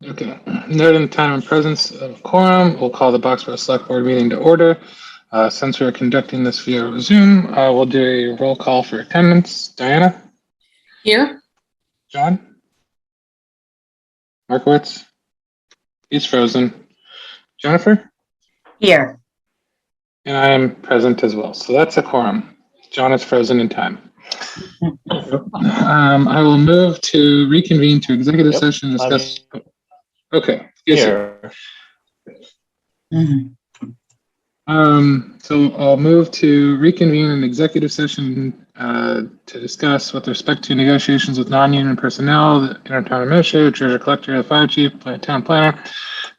Okay. Noting the time and presence of quorum, we'll call the Boxborough Select Board meeting to order. Since we're conducting this via Zoom, we'll do a roll call for attendance. Diana? Here. John? Markowitz? He's frozen. Jennifer? Here. And I am present as well. So that's a quorum. John is frozen in time. I will move to reconvene to executive session and discuss. Okay. Yes, Here. So I'll move to reconvene an executive session to discuss with respect to negotiations with non-union personnel, the intertown administrator, treasurer collector, the fire chief, town planner,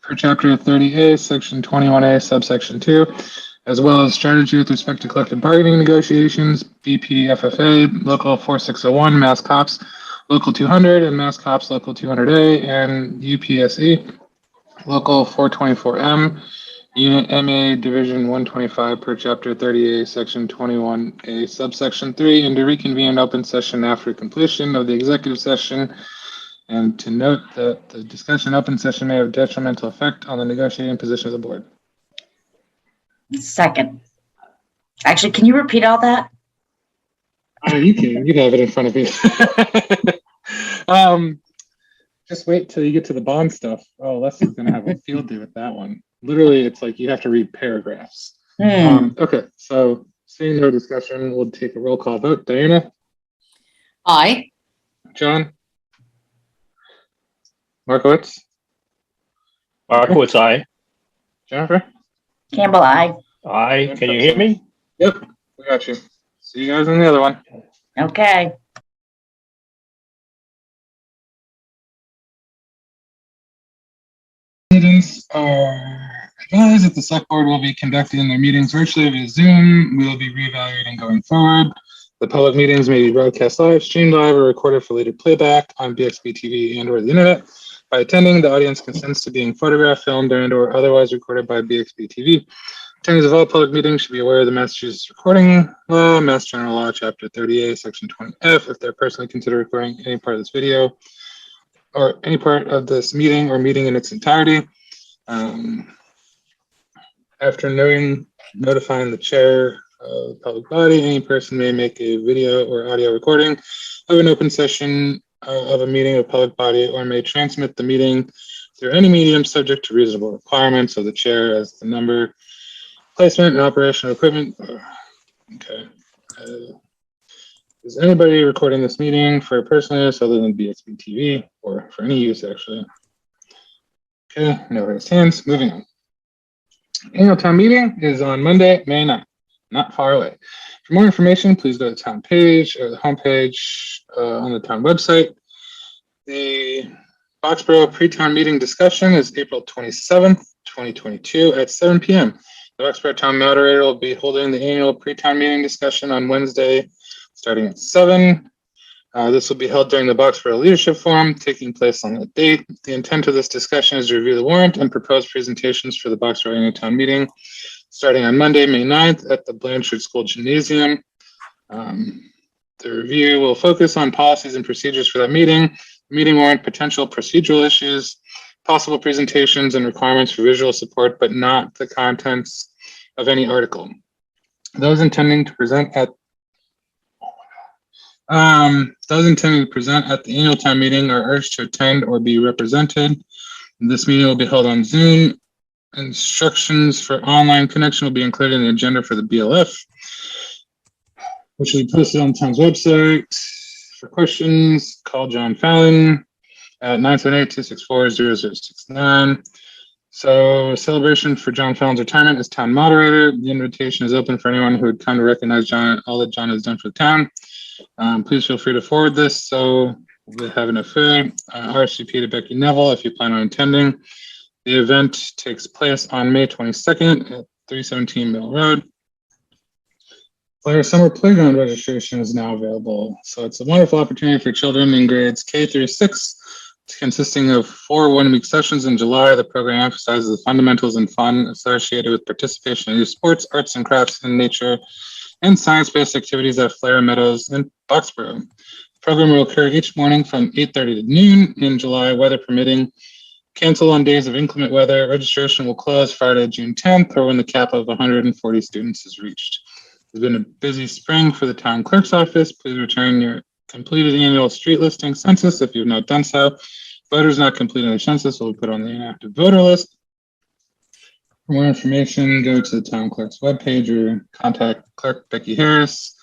per chapter 30A, section 21A, subsection 2, as well as strategy with respect to collective bargaining negotiations, BPFFA, local 4601, Mass Cops, local 200, and Mass Cops, local 200A, and UPSE, local 424M, Unit MA, Division 125, per Chapter 30A, Section 21A, Subsection 3, and to reconvene an open session after completion of the executive session, and to note that the discussion in open session may have detrimental effect on the negotiating position of the board. Second. Actually, can you repeat all that? You can. You have it in front of you. Just wait till you get to the bond stuff. Oh, Leslie's going to have a field day with that one. Literally, it's like you have to read paragraphs. Okay, so seeing no discussion, we'll take a roll call vote. Diana? Aye. John? Markowitz? Markowitz, aye. Jennifer? Campbell, aye. Aye. Can you hear me? Yep, we got you. See you guys on the other one. Okay. Meetings are advised that the select board will be conducting their meetings virtually via Zoom. We will be reevaluating going forward. The public meetings may be broadcast live, streamed live, or recorded for later playback on BXB-TV and/or the internet. By attending, the audience consents to being photographed, filmed, and/or otherwise recorded by BXB-TV. Attendees of all public meetings should be aware of the Massachusetts Recording Law, Mass General Law, Chapter 30A, Section 20F, if they're personally consider recording any part of this video or any part of this meeting or meeting in its entirety. After notifying the chair of the public body, any person may make a video or audio recording of an open session of a meeting of public body or may transmit the meeting through any medium subject to reasonable requirements of the chair as the number, placement, and operation of equipment. Okay. Is anybody recording this meeting for personal use other than BXB TV or for any use actually? Okay, no raised hands. Moving on. Annual town meeting is on Monday, May 9th, not far away. For more information, please go to the town page or the homepage on the town website. The Boxborough pre-town meeting discussion is April 27th, 2022 at 7 p.m. The Boxborough town moderator will be holding the annual pre-town meeting discussion on Wednesday, starting at 7. This will be held during the Boxborough Leadership Forum, taking place on that date. The intent of this discussion is to review the warrant and propose presentations for the Boxborough Annual Town Meeting, starting on Monday, May 9th at the Blanchard School Gymnasium. The review will focus on policies and procedures for that meeting, meeting warrant, potential procedural issues, possible presentations, and requirements for visual support, but not the contents of any article. Those intending to present at the annual town meeting are urged to attend or be represented. This meeting will be held on Zoom. Instructions for online connection will be included in the agenda for the BLF, which will be posted on the town's website. For questions, call John Fallon at 978-264-0069. So, celebration for John Fallon's retirement as town moderator. The invitation is open for anyone who would come to recognize John, all that John has done for the town. Please feel free to forward this so we'll have enough food. RSVP to Becky Neville if you plan on attending. The event takes place on May 22nd at 317 Mill Road. Flyer Summer Playground registration is now available. So it's a wonderful opportunity for children in grades K through 6, consisting of 4 one-week sessions in July. The program emphasizes the fundamentals and fun associated with participation in youth sports, arts and crafts, and nature, and science-based activities at Flare Meadows in Boxborough. The program will occur each morning from 8:30 to noon in July, weather permitting. Cancel on days of inclement weather. Registration will close Friday, June 10th, or when the cap of 140 students is reached. It's been a busy spring for the town clerk's office. Please return your completed annual street listing census if you've not done so. Voters not completing the census will be put on the inactive voter list. For more information, go to the town clerk's webpage or contact Clerk Becky Harris.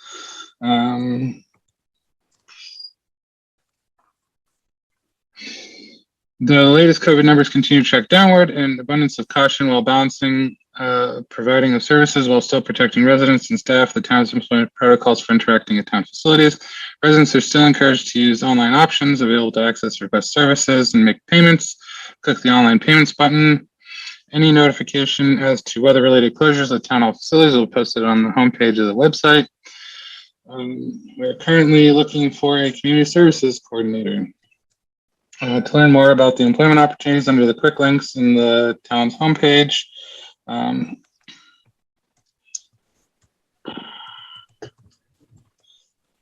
The latest COVID numbers continue to track downward, and abundance of caution while balancing providing of services while still protecting residents and staff. The town's implement protocols for interacting at town facilities. Residents are still encouraged to use online options available to access request services and make payments. Click the online payments button. Any notification as to weather-related closures of town hall facilities will be posted on the homepage of the website. We're currently looking for a community services coordinator. To learn more about the employment opportunities under the quick links in the town's homepage. In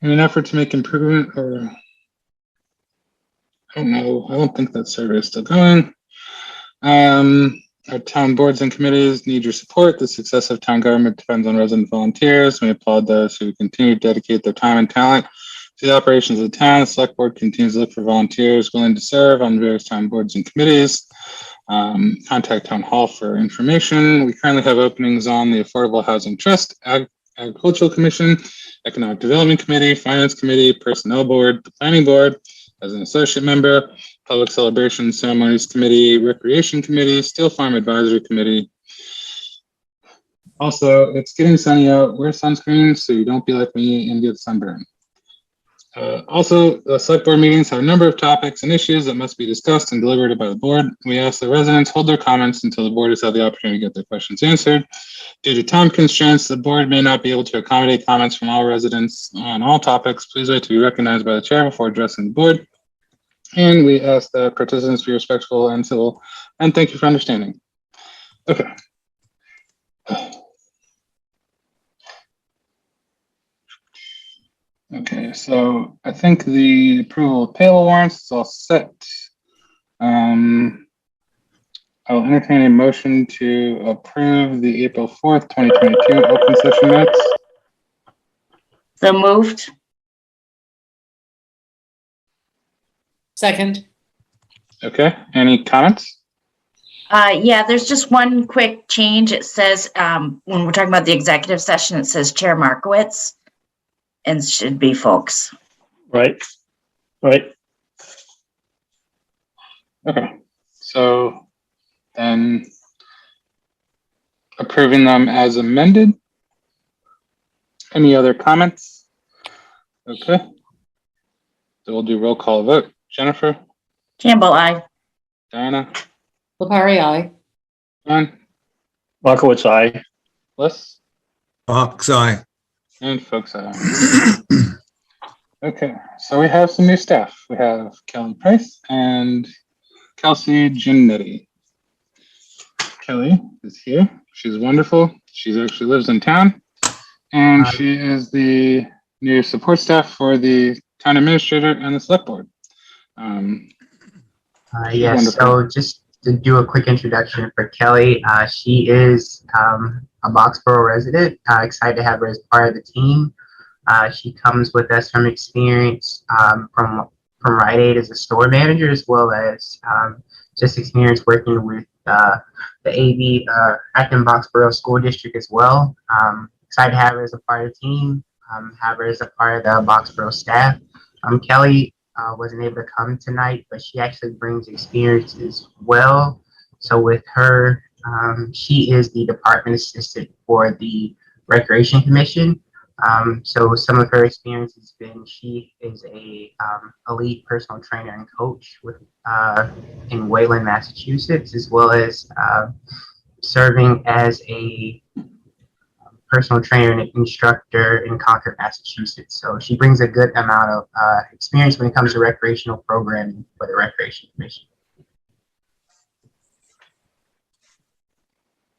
an effort to make improvement, or I don't think that survey is still going. Our town boards and committees need your support. The success of town government depends on resident volunteers. We applaud those who continue to dedicate their time and talent to the operations of the town. The select board continues to look for volunteers willing to serve on various town boards and committees. Contact town hall for information. We currently have openings on the Affordable Housing Trust, Agricultural Commission, Economic Development Committee, Finance Committee, Personnel Board, the Planning Board as an associate member, Public Celebrations Ceremonies Committee, Recreation Committee, Steel Farm Advisory Committee. Also, it's getting sunny out. Wear sunscreen so you don't be like me and get sunburn. Also, the select board meetings have a number of topics and issues that must be discussed and deliberated by the board. We ask that residents hold their comments until the board has had the opportunity to get their questions answered. Due to time constraints, the board may not be able to accommodate comments from all residents on all topics. Please wait to be recognized by the chair before addressing the board. And we ask that participants be respectful and civil, and thank you for understanding. Okay. Okay, so I think the approval of payroll warrants is all set. I'll entertain a motion to approve the April 4th, 2022 open session minutes. So moved. Second. Okay, any comments? Yeah, there's just one quick change. It says, when we're talking about the executive session, it says Chair Markowitz and should be folks. Right. Okay, so then approving them as amended. Any other comments? Okay. So we'll do roll call vote. Jennifer? Campbell, aye. Diana? Lepari, aye. John? Markowitz, aye. Liz? Fox, aye. And folks, okay, so we have some new staff. We have Kelly Price and Kelsey Giannetti. Kelly is here. She's wonderful. She actually lives in town, and she is the new support staff for the town administrator and the select board. Yes, wonderful. so just to do a quick introduction for Kelly, she is a Boxborough resident. Excited to have her as part of the team. She comes with us from experience from Rite Aid as a store manager, as well as just experience working with the AB Acton Boxborough School District as well. Excited to have her as a part of the team, have her as a part of the Boxborough staff. Kelly wasn't able to come tonight, but she actually brings experience as well. So with her, she is the department assistant for the Recreation Commission. So some of her experience has been, she is a elite personal trainer and coach with in Wayland, Massachusetts, as well as serving as a personal trainer and instructor in Concord, Massachusetts. So she brings a good amount of experience when it comes to recreational programming for the Recreation Commission.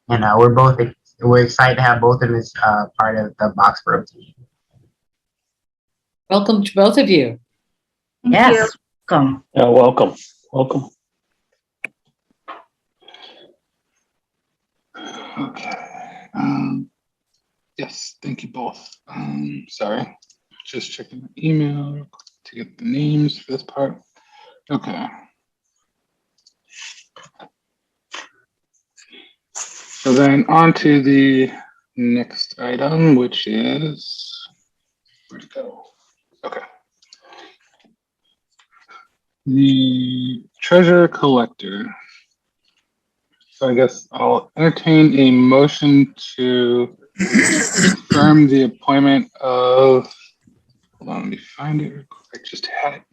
And we're excited to have both of them as part of the Boxborough team. Welcome to both of you. Yes, welcome. Welcome. Okay. Yes, thank you both. Sorry, just checking the email real quick to get the names for this part. Okay. So then on to the next item, which is, where'd it go? Okay. The treasure collector. So I guess I'll entertain a motion to confirm the appointment of, hold on, let me find it real quick. I just had it.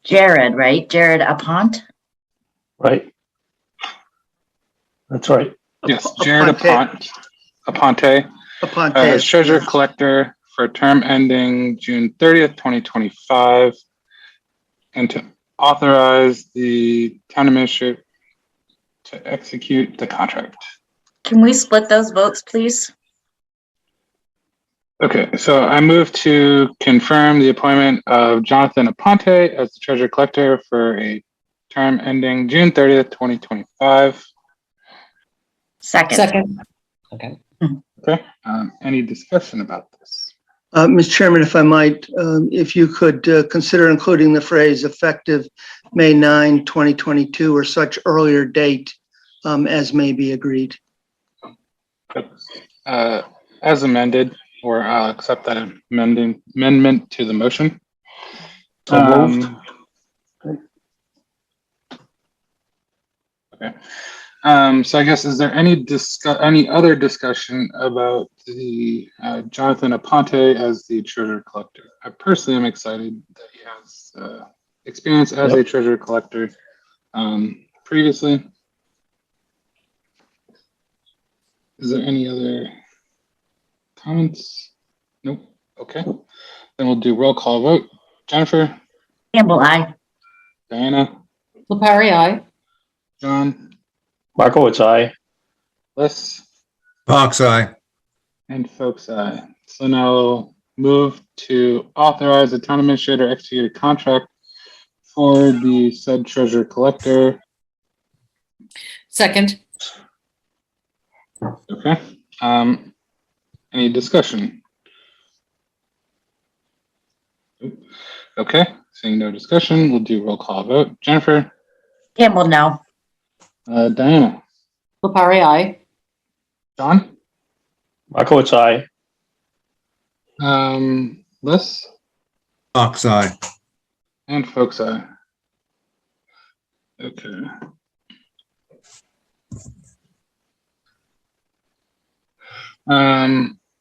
Jared, right? Jared Apont? Right? That's right. Yes, Jared Aponte, as treasurer collector for a term ending June 30th, 2025, and to authorize the town administrator to execute the contract. Can we split those votes, please? Okay, so I move to confirm the appointment of Jonathan Aponte as the treasurer collector for a term ending June 30th, 2025. Second. Okay. Okay, any discussion about this? Mr. Chairman, if I might, if you could consider including the phrase effective May 9, 2022 or such earlier date as may be agreed. As amended, or I'll accept that amendment to the motion. So moved. Okay. So I guess, is there any other discussion about the Jonathan Aponte as the treasure collector? I personally am excited that he has experience as a treasure collector previously. Is there any other comments? Nope. Okay. Then we'll do roll call vote. Jennifer? Campbell, aye. Diana? Lepari, aye. John? Markowitz, aye. Les? Fox eye. And folks, so now move to authorize the town administrator execute a contract for the said treasure collector. Second. Okay. Any discussion? Okay. Seeing no discussion, we'll do roll call vote. Jennifer? Campbell, no. Diana? Lepari, aye. John? Markowitz, aye. Les? Fox eye. And folks, okay.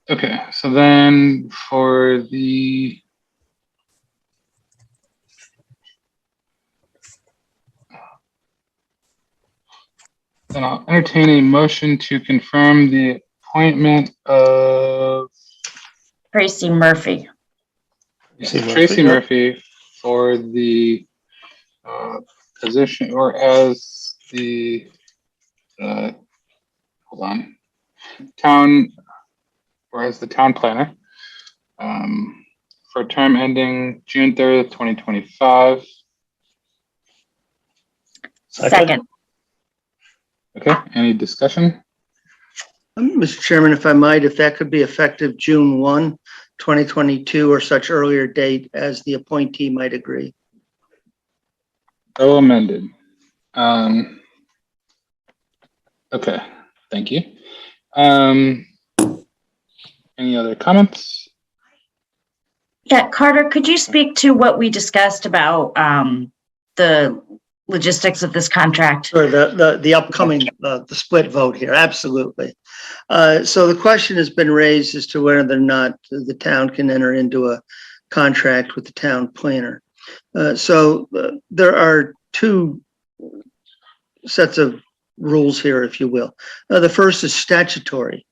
Okay, so then for the then I'll entertain a motion to confirm the appointment of Tracy Murphy. Tracy Murphy for the position, or as the hold on, town, or as the town planner for a term ending June 30th, 2025. Second. Okay, any discussion? Mr. Chairman, if I might, if that could be effective June 1, 2022 or such earlier date as the appointee might agree. So amended. Okay, thank you. Any other comments? Yeah, Carter, could you speak to what we discussed about the logistics of this contract? Or the upcoming, the split vote here, absolutely. So the question has been raised as to whether or not the town can enter into a contract with the town planner. So there are two sets of rules here, if you will. The first is statutory,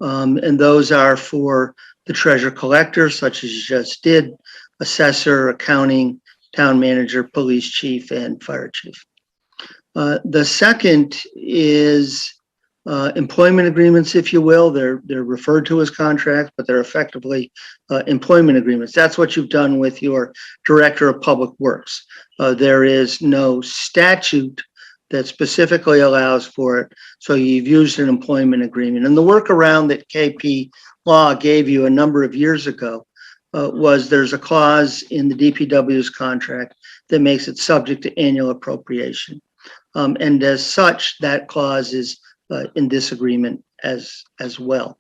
and those are for the treasurer collector, such as you just did, assessor, accounting, town manager, police chief, and fire chief. The second is employment agreements, if you will. They're referred to as contracts, but they're effectively employment agreements. That's what you've done with your director of public works. There is no statute that specifically allows for it. So you've used an employment agreement. And the workaround that KP Law gave you a number of years ago was there's a clause in the DPW's contract that makes it subject to annual appropriation. And as such, that clause is in this agreement as well.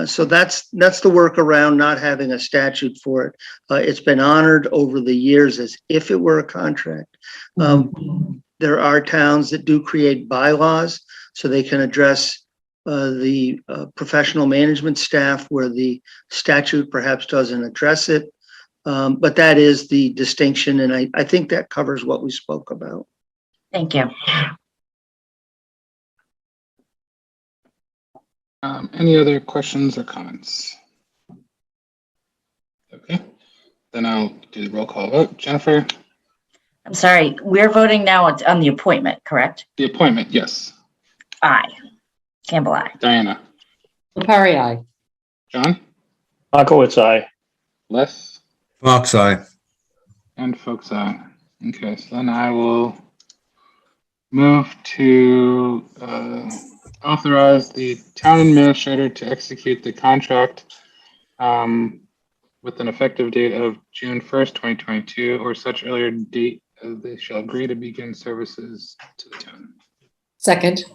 So that's the workaround, not having a statute for it. It's been honored over the years as if it were a contract. There are towns that do create bylaws so they can address the professional management staff where the statute perhaps doesn't address it. But that is the distinction, and I think that covers what we spoke about. Thank you. Any other questions or comments? Okay, then I'll do the roll call vote. Jennifer? I'm sorry, we're voting now on the appointment, correct? The appointment, yes. Aye. Campbell, aye. Diana? Lepari, aye. John? Markowitz, aye. Les? Fox eye. And Folks, aye. Okay, so then I will move to authorize the town administrator to execute the contract with an effective date of June 1st, 2022, or such earlier date as they shall agree to begin services to the town. Second.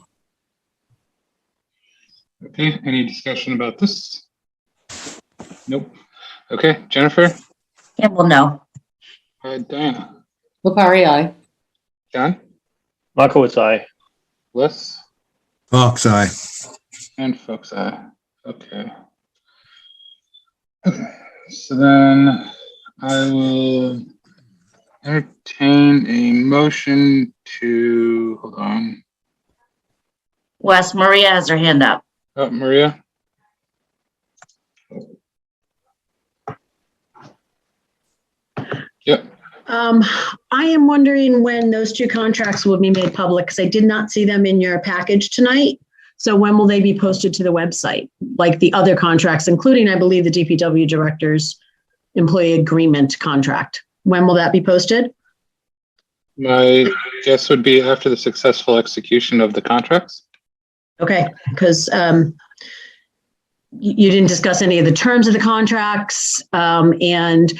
Okay, any discussion about this? Nope. Okay, Jennifer? Campbell, no. Diana? Lepari, aye. John? Markowitz, aye. Les? Fox eye. And Folks, aye. Okay. Okay, so then I will entertain a motion to, hold on. Wes, Maria has her hand up. Oh, Maria? Yep. I am wondering when those two contracts will be made public, because I did not see them in your package tonight. So when will they be posted to the website? Like the other contracts, including, I believe, the DPW director's employee agreement contract. When will that be posted? My guess would be after the successful execution of the contracts. Okay, because you didn't discuss any of the terms of the contracts. And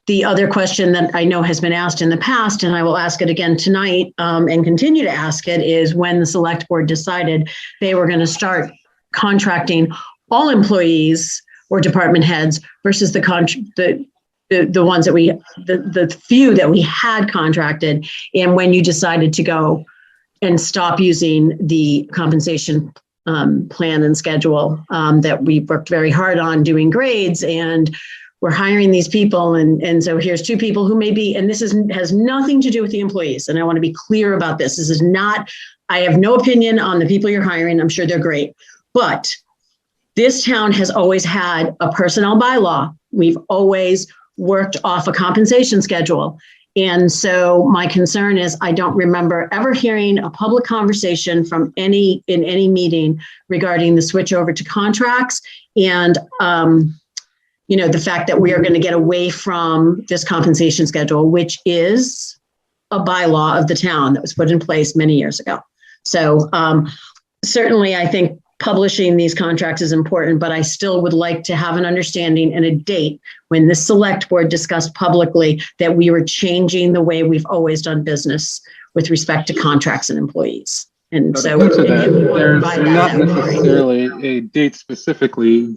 the other question that I know has been asked in the past, and I will ask it again tonight and continue to ask it, is when the select board decided they were going to start contracting all employees or department heads versus the ones that the few that we had contracted, and when you decided to go and stop using the compensation plan and schedule that we worked very hard on doing grades, and we're hiring these people. And so here's two people who may be, and this has nothing to do with the employees. And I want to be clear about this. This is not, I have no opinion on the people you're hiring. I'm sure they're great, but this town has always had a personnel bylaw. We've always worked off a compensation schedule. And so my concern is I don't remember ever hearing a public conversation from in any meeting regarding the switch over to contracts. And, the fact that we are going to get away from this compensation schedule, which is a bylaw of the town that was put in place many years ago. So certainly I think publishing these contracts is important, but I still would like to have an understanding and a date when the select board discussed publicly that we were changing the way we've always done business with respect to contracts and employees. And so there's not necessarily a date specifically.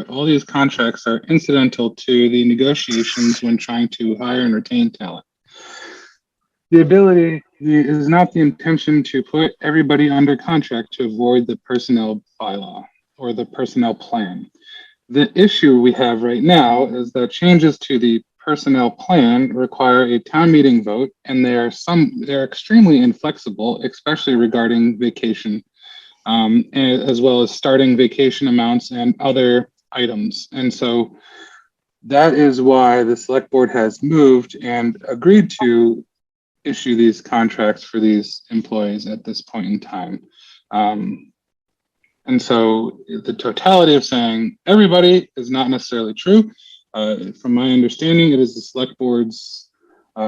All these contracts are incidental to the negotiations when trying to hire and retain talent. The ability is not the intention to put everybody under contract to avoid the personnel bylaw or the personnel plan. The issue we have right now is that changes to the personnel plan require a town meeting vote, and they're extremely inflexible, especially regarding vacation, as well as starting vacation amounts and other items. And so that is why the select board has moved and agreed to issue these contracts for these employees at this point in time. And so the totality of saying everybody is not necessarily true. From my understanding, it is the select board's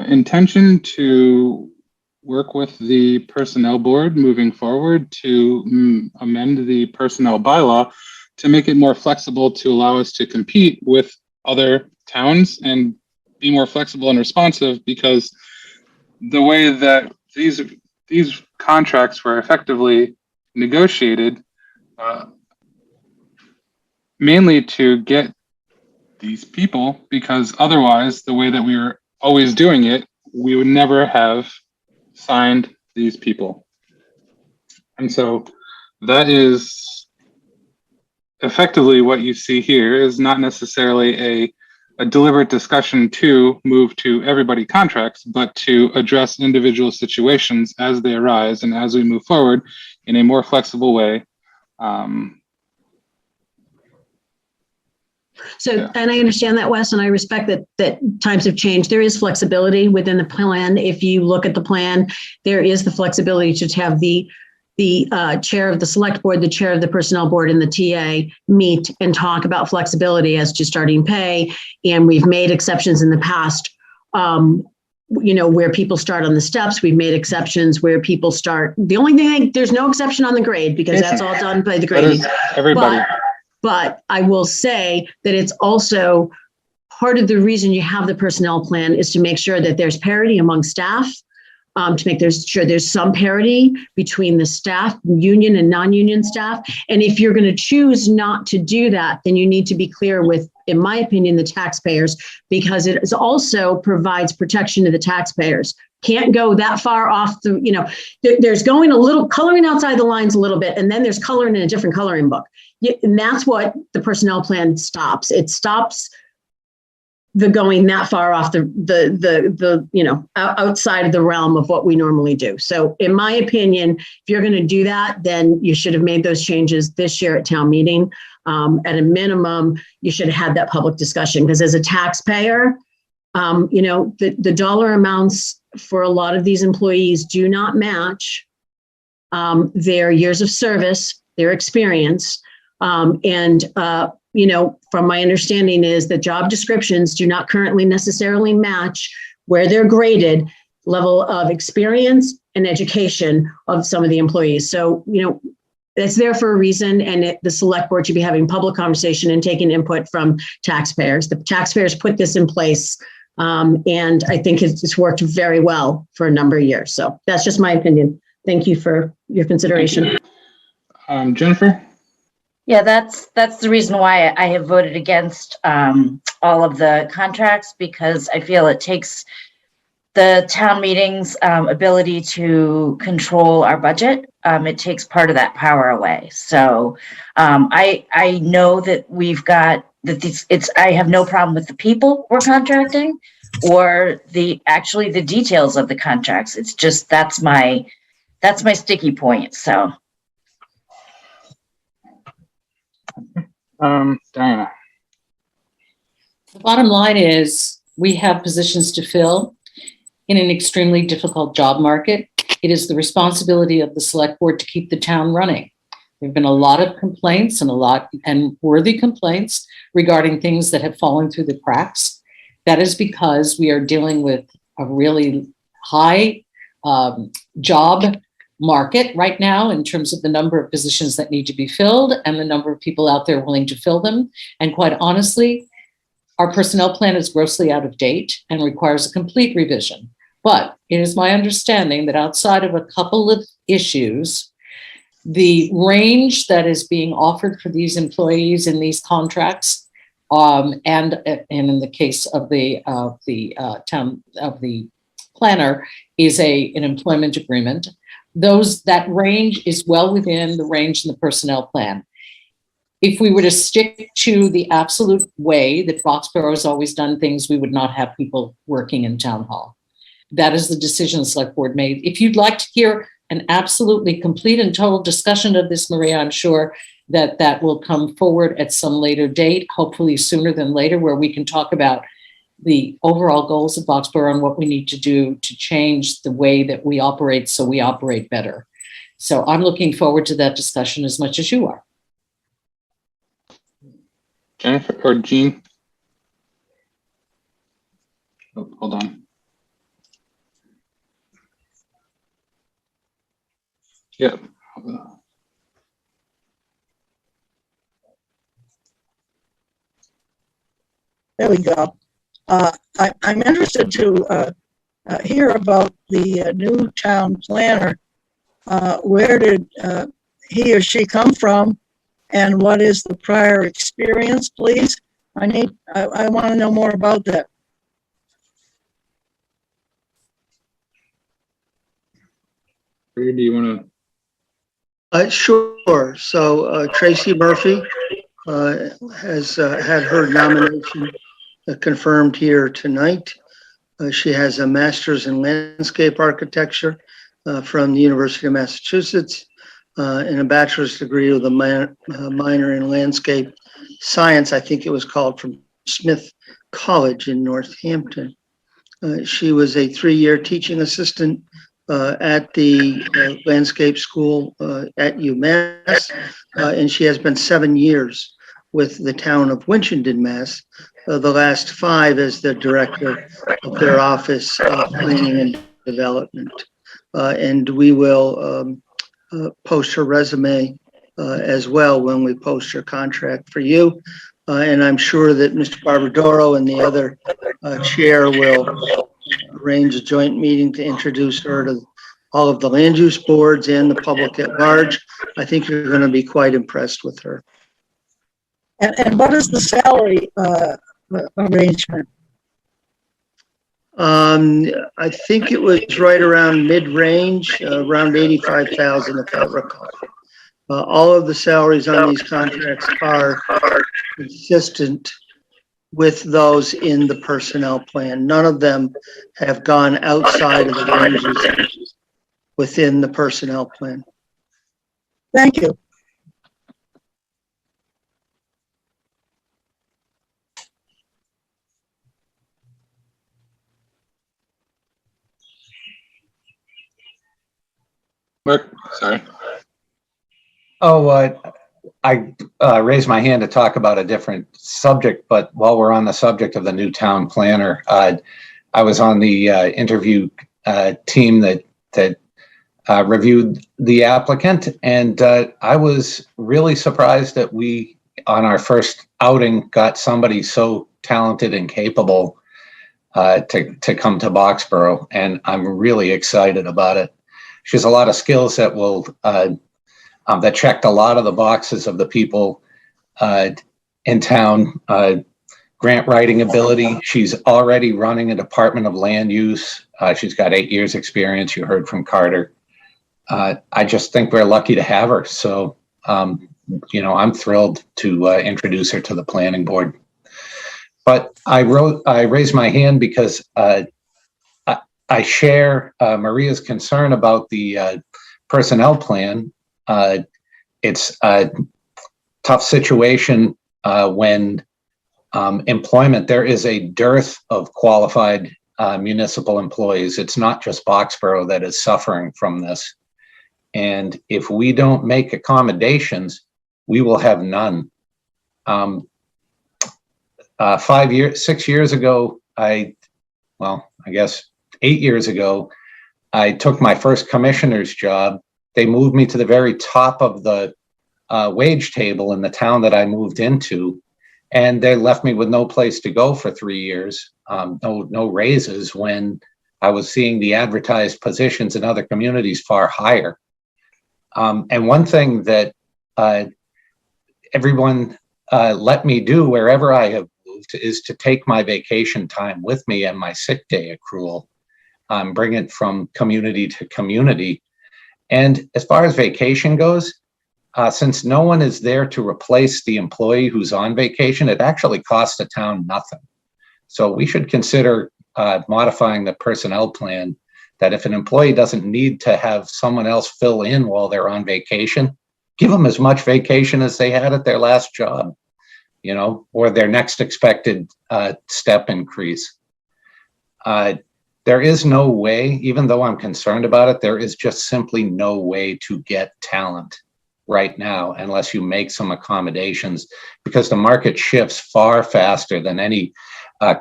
intention to work with the personnel board moving forward to amend the personnel bylaw to make it more flexible to allow us to compete with other towns and be more flexible and responsive, because the way that these contracts were effectively negotiated, mainly to get these people, because otherwise, the way that we were always doing it, we would never have signed these people. And so that is effectively what you see here is not necessarily a deliberate discussion to move to everybody contracts, but to address individual situations as they arise and as we move forward in a more flexible way. So, Yeah. and I understand that, Wes, and I respect that times have changed. There is flexibility within the plan. If you look at the plan, there is the flexibility to have the chair of the select board, the chair of the personnel board, and the TA meet and talk about flexibility as to starting pay. And we've made exceptions in the past, where people start on the steps. We've made exceptions where people start. The only thing, there's no exception on the grade, because that's all done by the That grading. is everybody. But I will say that it's also part of the reason you have the personnel plan is to make sure that there's parity among staff, to make sure there's some parity between the staff, union and non-union staff. And if you're going to choose not to do that, then you need to be clear with, in my opinion, the taxpayers, because it is also provides protection to the taxpayers. Can't go that far off there's going a little coloring outside the lines a little bit, and then there's coloring in a different coloring book. And that's what the personnel plan stops. It stops the going that far off outside of the realm of what we normally do. So in my opinion, if you're going to do that, then you should have made those changes this year at town meeting. At a minimum, you should have had that public discussion, because as a taxpayer, the dollar amounts for a lot of these employees do not match their years of service, their experience. From my understanding is that job descriptions do not currently necessarily match where they're graded level of experience and education of some of the employees. So, it's there for a reason, and the select board should be having public conversation and taking input from taxpayers. The taxpayers put this in place, and I think it's worked very well for a number of years. So that's just my opinion. Thank you for your consideration. Jennifer? Yeah, that's the reason why I have voted against all of the contracts, because I feel it takes the town meeting's ability to control our budget. It takes part of that power away. So I know that we've got that I have no problem with the people we're contracting or the details of the contracts. It's just that's my sticky point. So. Diana. The bottom line is we have positions to fill in an extremely difficult job market. It is the responsibility of the select board to keep the town running. There have been a lot of complaints and worthy complaints regarding things that have fallen through the cracks. That is because we are dealing with a really high job market right now in terms of the number of positions that need to be filled and the number of people out there willing to fill them. And quite honestly, our personnel plan is grossly out of date and requires a complete revision. But it is my understanding that outside of a couple of issues, the range that is being offered for these employees in these contracts, and in the case of the planner, is an employment agreement. That range is well within the range in the personnel plan. If we were to stick to the absolute way that Foxborough has always done things, we would not have people working in town hall. That is the decision the select board made. If you'd like to hear an absolutely complete and total discussion of this, Maria, I'm sure that will come forward at some later date, hopefully sooner than later, where we can talk about the overall goals of Foxborough and what we need to do to change the way that we operate so we operate better. So I'm looking forward to that discussion as much as you are. Jennifer or Jean? Oh, hold on. Yep. There we go. I'm interested to hear about the new town planner. Where did he or she come from, and what is the prior experience, please? I want to know more about that. Or do you want to? Sure. So Tracy Murphy has had her nomination confirmed here tonight. She has a master's in landscape architecture from the University of Massachusetts and a bachelor's degree with a minor in landscape science, I think it was called, from Smith College in Northampton. She was a 3-year teaching assistant at the landscape school at UMass, and she has been 7 years with the town of Winchendon, Mass. The last 5 as the director of their Office of Planning and Development. And we will post her resume as well when we post her contract for you. And I'm sure that Mr. Barbadoro and the other chair will arrange a joint meeting to introduce her to all of the land use boards and the public at large. I think you're going to be quite impressed with her. And what is the salary arrangement? I think it was right around mid-range, around 85,000, if I recall. All of the salaries on these contracts are consistent with those in the personnel plan. None of them have gone outside of the ranges within the personnel plan. Thank you. Mark, sorry. Oh, I raised my hand to talk about a different subject, but while we're on the subject of the new town planner, I was on the interview team that reviewed the applicant, and I was really surprised that we, on our first outing, got somebody so talented and capable to come to Boxborough, and I'm really excited about it. She has a lot of skills that will that checked a lot of the boxes of the people in town. Grant writing ability. She's already running a Department of Land Use. She's got 8 years experience. You heard from Carter. I just think we're lucky to have her. So, I'm thrilled to introduce her to the planning board. But I raised my hand because I share Maria's concern about the personnel plan. It's a tough situation when employment, there is a dearth of qualified municipal employees. It's not just Boxborough that is suffering from this. And if we don't make accommodations, we will have none. 6 years ago, I guess 8 years ago, I took my first commissioner's job. They moved me to the very top of the wage table in the town that I moved into, and they left me with no place to go for 3 years, no raises, when I was seeing the advertised positions in other communities far higher. And one thing that everyone let me do wherever I have moved is to take my vacation time with me and my sick day accrual, bring it from community to community. And as far as vacation goes, since no one is there to replace the employee who's on vacation, it actually costs the town nothing. So we should consider modifying the personnel plan, that if an employee doesn't need to have someone else fill in while they're on vacation, give them as much vacation as they had at their last job, or their next expected step increase. There is no way, even though I'm concerned about it, there is just simply no way to get talent right now unless you make some accommodations, because the market shifts far faster than any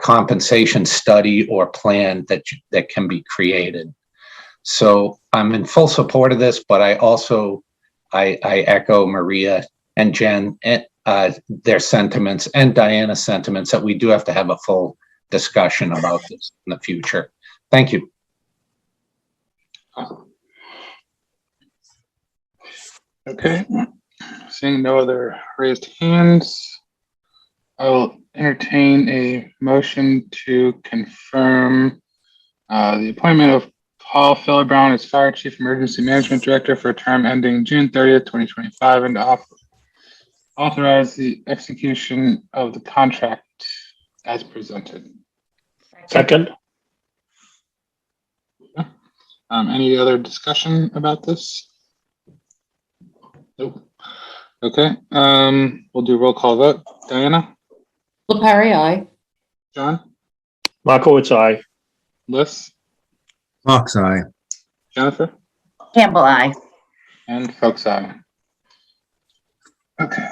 compensation study or plan that can be created. So I'm in full support of this, but I also, I echo Maria and Jen, their sentiments and Diana's sentiments that we do have to have a full discussion about this in the future. Thank you. Okay, seeing no other raised hands, I will entertain a motion to confirm the appointment of Paul Philibrown as Fire Chief Emergency Management Director for a term ending June 30th, 2025, and to authorize the execution of the contract as presented. Second. Any other discussion about this? Nope. Okay, we'll do roll call vote. Diana? LaParrie, aye. John? Markowitz, aye. Liz? Fox eye. Jennifer? Campbell, I. And folks, aye. Okay.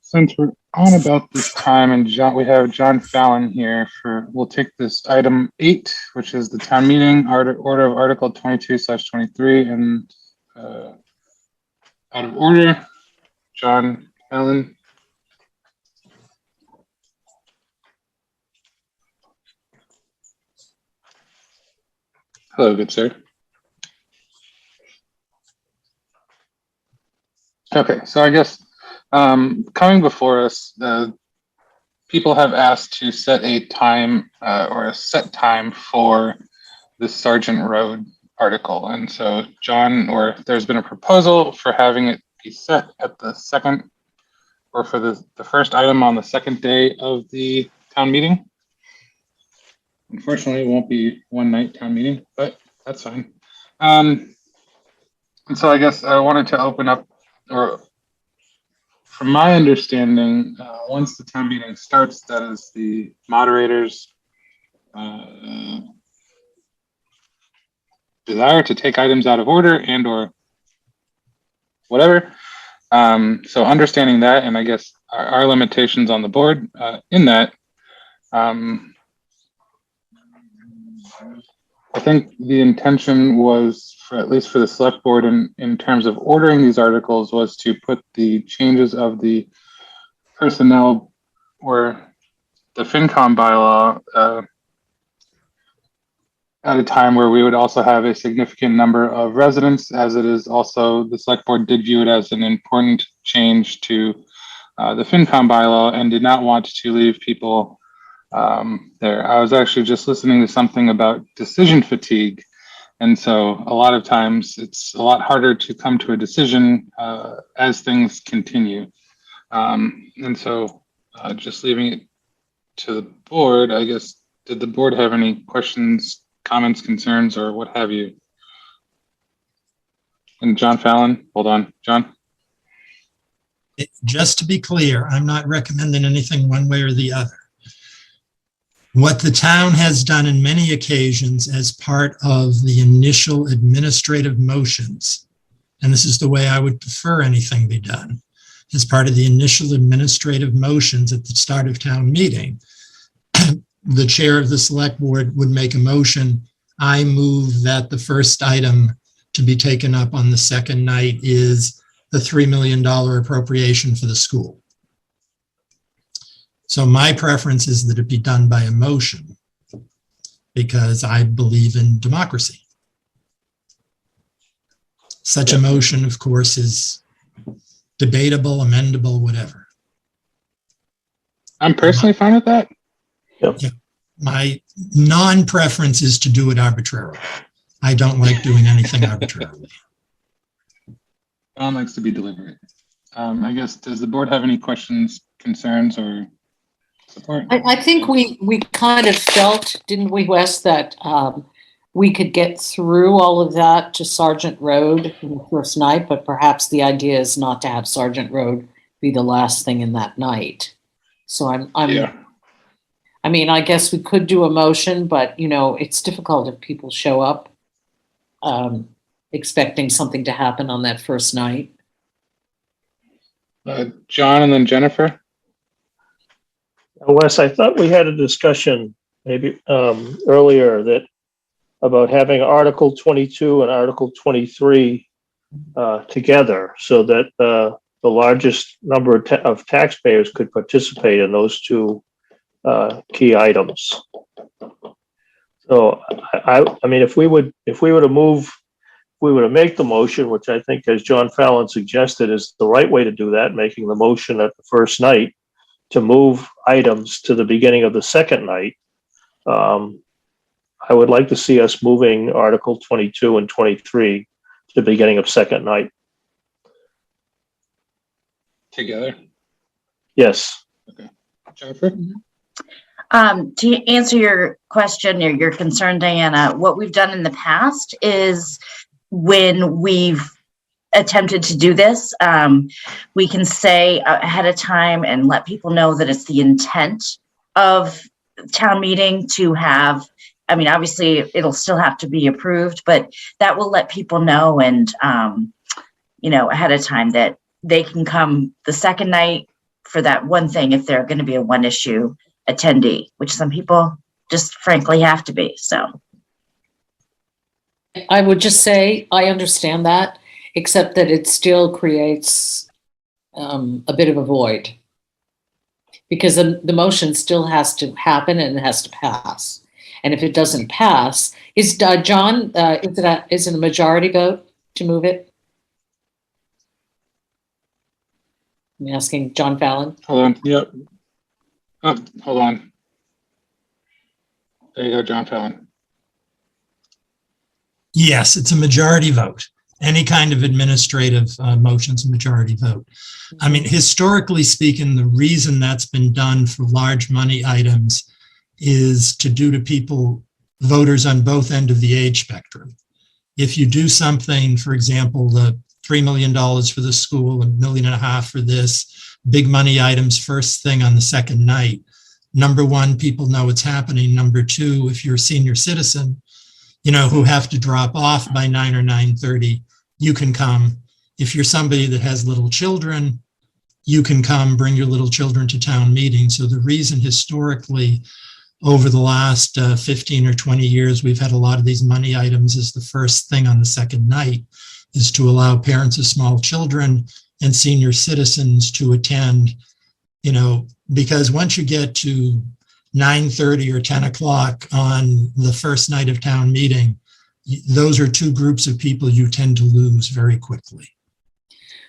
Since we're on about this time and we have John Fallon here we'll take this item 8, which is the town meeting order of Article 22/23 and out of order. John Fallon. Hello, good sir. Okay, so I guess coming before us, people have asked to set a time or a set time for the Sergeant Road article. And so John, or there's been a proposal for having it be set at the second, or for the first item on the second day of the town meeting. Unfortunately, it won't be one night town meeting, but that's fine. And so I guess I wanted to open up, or from my understanding, once the town meeting starts, that is the moderator's desire to take items out of order and or whatever. So understanding that, and I guess our limitations on the board in that, I think the intention was, for at least for the select board in terms of ordering these articles, was to put the changes of the personnel or the FinCom bylaw at a time where we would also have a significant number of residents, as it is also, the select board did view it as an important change to the FinCom bylaw and did not want to leave people there. I was actually just listening to something about decision fatigue. And so a lot of times it's a lot harder to come to a decision as things continue. And so just leaving it to the board, I guess, did the board have any questions, comments, concerns, or what have you? And John Fallon, hold on, John. Just to be clear, I'm not recommending anything one way or the other. What the town has done in many occasions as part of the initial administrative motions, and this is the way I would prefer anything be done, as part of the initial administrative motions at the start of town meeting, the chair of the select board would make a motion. I move that the first item to be taken up on the second night is the $3 million appropriation for the school. So my preference is that it be done by a motion because I believe in democracy. Such a motion, of course, is debatable, amendable, whatever. I'm personally fine with that. Yep. Yeah. My non-preference is to do it arbitrarily. I don't like doing anything arbitrarily. John likes to be deliberate. I guess, does the board have any questions, concerns, or support? I think we kind of felt, didn't we, Wes, that we could get through all of that to Sergeant Road in the first night, but perhaps the idea is not to have Sergeant Road be the last thing in that night. So Yeah. I mean, I guess we could do a motion, but you know, it's difficult if people show up expecting something to happen on that first night. John and then Jennifer. Wes, I thought we had a discussion maybe earlier that about having Article 22 and Article 23 together so that the largest number of taxpayers could participate in those two key items. So I mean, if we were to make the motion, which I think, as John Fallon suggested, is the right way to do that, making the motion at the first night to move items to the beginning of the second night. I would like to see us moving Article 22 and 23 to the beginning of second night. Together. Yes. Okay. Jennifer? To answer your question or your concern, Diana, what we've done in the past is when we've attempted to do this, we can say ahead of time and let people know that it's the intent of town meeting to have, I mean, obviously it'll still have to be approved, but that will let people know and, you know, ahead of time that they can come the second night for that one thing if they're going to be a one issue attendee, which some people just frankly have to be. So I would just say, I understand that, except that it still creates a bit of a void. Because the motion still has to happen and it has to pass. And if it doesn't pass, is John, is it a majority vote to move it? I'm asking John Fallon. Hold on. Yep. Oh, hold on. There you go, John Fallon. Yes, it's a majority vote. Any kind of administrative motion's a majority vote. I mean, historically speaking, the reason that's been done for large money items is to do to people, voters on both end of the age spectrum. If you do something, for example, the $3 million for the school, $1.5 million for this, big money items first thing on the second night. Number one, people know it's happening. Number two, if you're a senior citizen, you know, who have to drop off by 9 or 9:30, you can come. If you're somebody that has little children, you can come, bring your little children to town meeting. So the reason historically over the last 15 or 20 years, we've had a lot of these money items as the first thing on the second night is to allow parents of small children and senior citizens to attend, you know, because once you get to 9:30 or 10 o'clock on the first night of town meeting, those are two groups of people you tend to lose very quickly.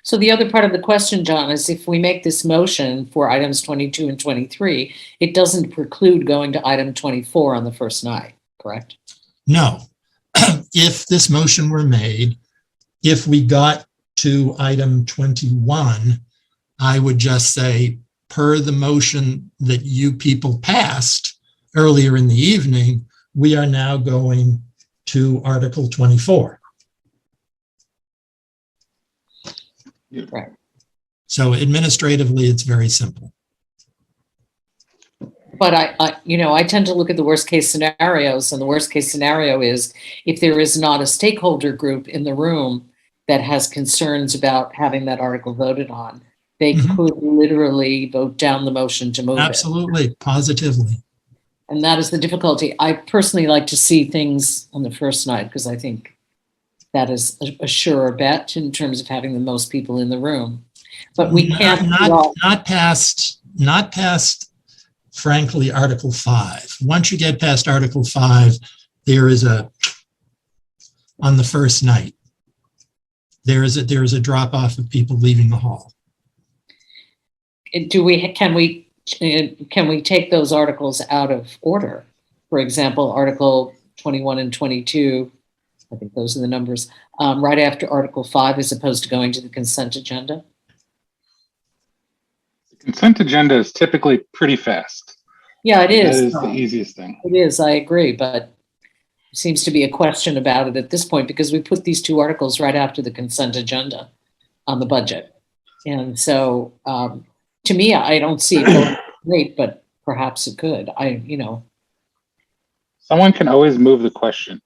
So the other part of the question, John, is if we make this motion for items 22 and 23, it doesn't preclude going to item 24 on the first night, correct? No. If this motion were made, if we got to item 21, I would just say, per the motion that you people passed earlier in the evening, we are now going to Article 24. Right. So administratively, it's very simple. But I tend to look at the worst case scenarios, and the worst case scenario is if there is not a stakeholder group in the room that has concerns about having that article voted on, they could literally vote down the motion to move it. Absolutely, positively. And that is the difficulty. I personally like to see things on the first night because I think that is a surer bet in terms of having the most people in the room. But we can't not past, frankly, Article 5. Once you get past Article 5, there is on the first night, there is a drop off of people leaving the hall. Can we take those articles out of order? For example, Article 21 and 22, I think those are the numbers, right after Article 5 as opposed to going to the consent agenda? The consent agenda is typically pretty fast. Yeah, it is. That is the easiest thing. It is, I agree, but seems to be a question about it at this point because we put these two articles right after the consent agenda on the budget. And so to me, I don't see it going late, but perhaps it could. Someone can always move the question.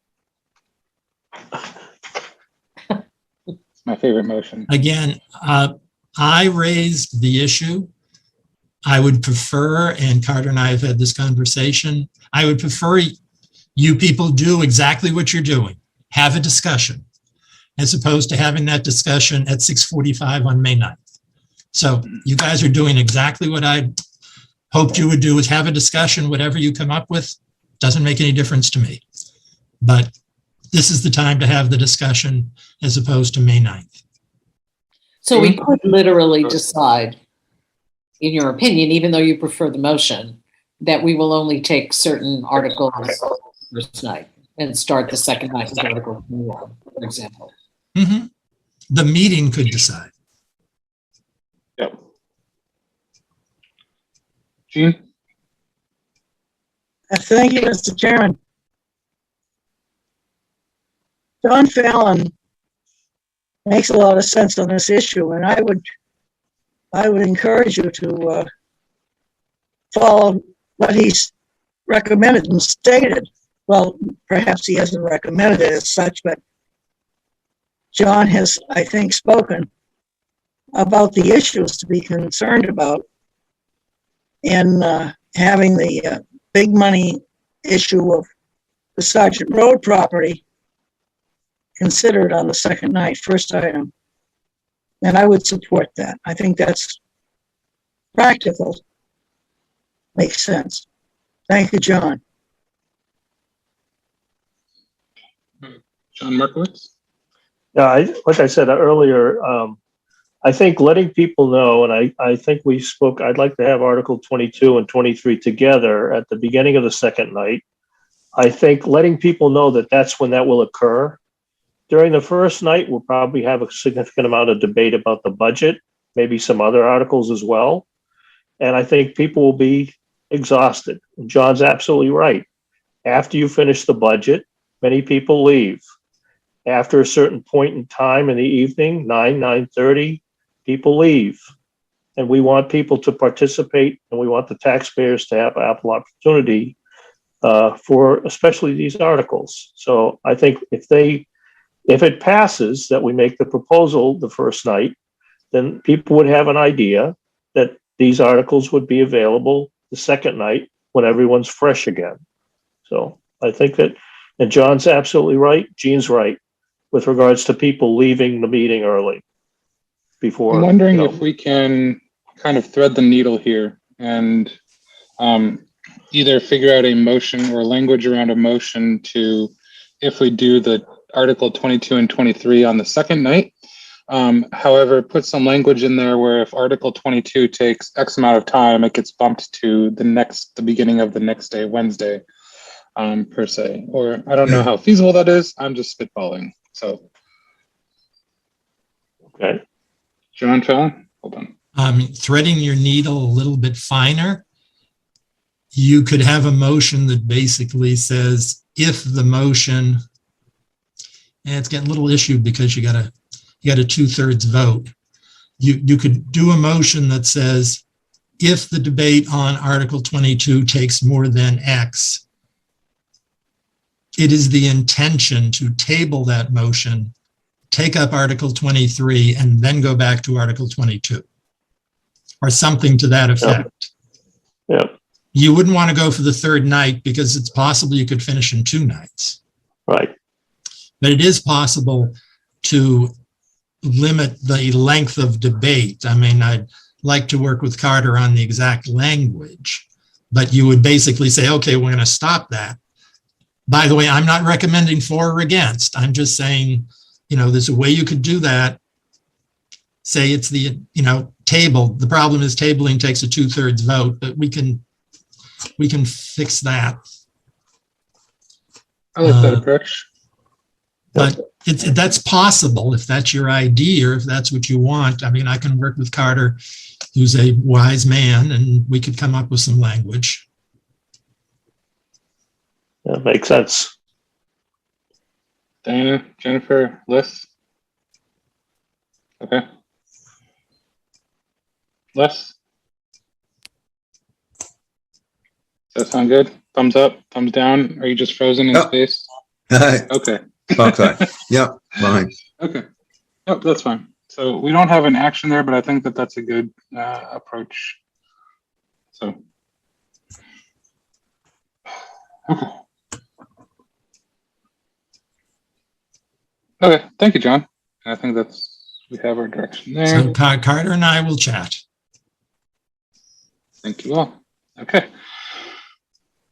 It's my favorite motion. Again, I raised the issue. I would prefer, and Carter and I have had this conversation, I would prefer you people do exactly what you're doing. Have a discussion, as opposed to having that discussion at 6:45 on May 9th. So you guys are doing exactly what I hoped you would do, is have a discussion. Whatever you come up with doesn't make any difference to me. But this is the time to have the discussion as opposed to May 9th. So we could literally decide, in your opinion, even though you prefer the motion, that we will only take certain articles first night and start the second night with Article 1, for example. Mhm. The meeting could decide. Yep. Gene? Thank you, Mr. Chairman. John Fallon makes a lot of sense on this issue, and I would encourage you to follow what he's recommended and stated. Well, perhaps he hasn't recommended it as such, but John has, I think, spoken about the issues to be concerned about in having the big money issue of the Sergeant Road property considered on the second night, first item. And I would support that. I think that's practical. Makes sense. Thank you, John. John Markowitz? Yeah, like I said earlier, I think letting people know, and I think we spoke, I'd like to have Article 22 and 23 together at the beginning of the second night. I think letting people know that that's when that will occur. During the first night, we'll probably have a significant amount of debate about the budget, maybe some other articles as well. And I think people will be exhausted. John's absolutely right. After you finish the budget, many people leave. After a certain point in time in the evening, 9:30, people leave. And we want people to participate, and we want the taxpayers to have ample opportunity for especially these articles. So I think if it passes that we make the proposal the first night, then people would have an idea that these articles would be available the second night when everyone's fresh again. So I think that, and John's absolutely right, Gene's right, with regards to people leaving the meeting early before. I'm wondering if we can kind of thread the needle here and either figure out a motion or language around a motion to, if we do the Article 22 and 23 on the second night. However, put some language in there where if Article 22 takes X amount of time, it gets bumped to the beginning of the next day, Wednesday, per se. Or I don't know how feasible that is. I'm just spitballing. So, Okay. John Fallon, hold on. Threading your needle a little bit finer, you could have a motion that basically says, if the motion, and it's getting a little issue because you got a 2/3 vote. You could do a motion that says, if the debate on Article 22 takes more than X, it is the intention to table that motion, take up Article 23, and then go back to Article 22, or something to that effect. Yeah. You wouldn't want to go for the third night because it's possible you could finish in 2 nights. Right. But it is possible to limit the length of debate. I mean, I'd like to work with Carter on the exact language, but you would basically say, okay, we're going to stop that. By the way, I'm not recommending for or against. I'm just saying, there's a way you could do that. Say it's the, table. The problem is tabling takes a 2/3 vote, but we can fix that. I like that approach. But that's possible if that's your idea, or if that's what you want. I mean, I can work with Carter, who's a wise man, and we could come up with some language. That makes sense. Diana, Jennifer, Les? Okay. Les? Does that sound good? Thumbs up, thumbs down? Are you just frozen in space? Okay. Okay. Yep. Fine. Okay. Yep, that's fine. So we don't have an action there, but I think that that's a good approach. So, okay. Okay, thank you, John. I think we have our direction there. So Carter and I will chat. Thank you all. Okay.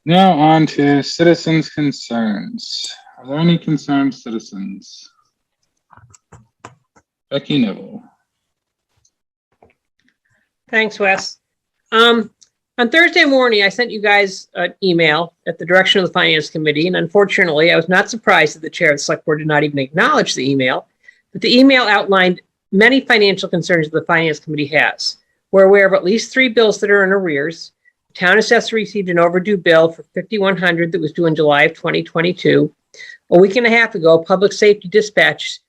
Now on to citizens' concerns. Are there any concerned citizens? Becky Neville. Thanks, Wes. On Thursday morning, I sent you guys an email at the direction of the Finance Committee, and unfortunately, I was not surprised that the chair of the Select Board did not even acknowledge the email, but the email outlined many financial concerns that the Finance Committee has. We're aware of at least 3 bills that are in arrears. The town assessor received an overdue bill for $5,100 that was due in July of 2022. A week and a half ago, Public Safety Dispatch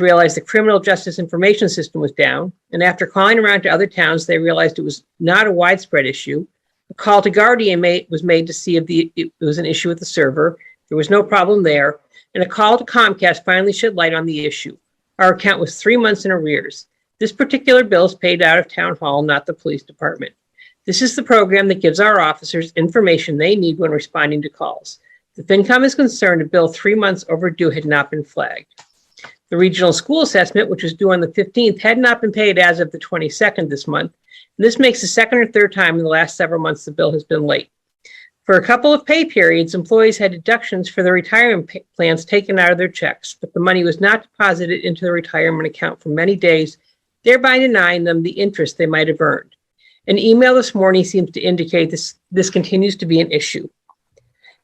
realized the criminal justice information system was down, and after calling around to other towns, they realized it was not a widespread issue. A call to Guardian was made to see if it was an issue with the server. There was no problem there, and a call to Comcast finally shed light on the issue. Our account was 3 months in arrears. This particular bill is paid out of Town Hall, not the police department. This is the program that gives our officers information they need when responding to calls. The FinCom is concerned a bill 3 months overdue had not been flagged. The regional school assessment, which was due on the 15th, had not been paid as of the 22nd this month. And this makes the second or third time in the last several months the bill has been late. For a couple of pay periods, employees had deductions for their retirement plans taken out of their checks, but the money was not deposited into the retirement account for many days, thereby denying them the interest they might have earned. An email this morning seems to indicate this continues to be an issue.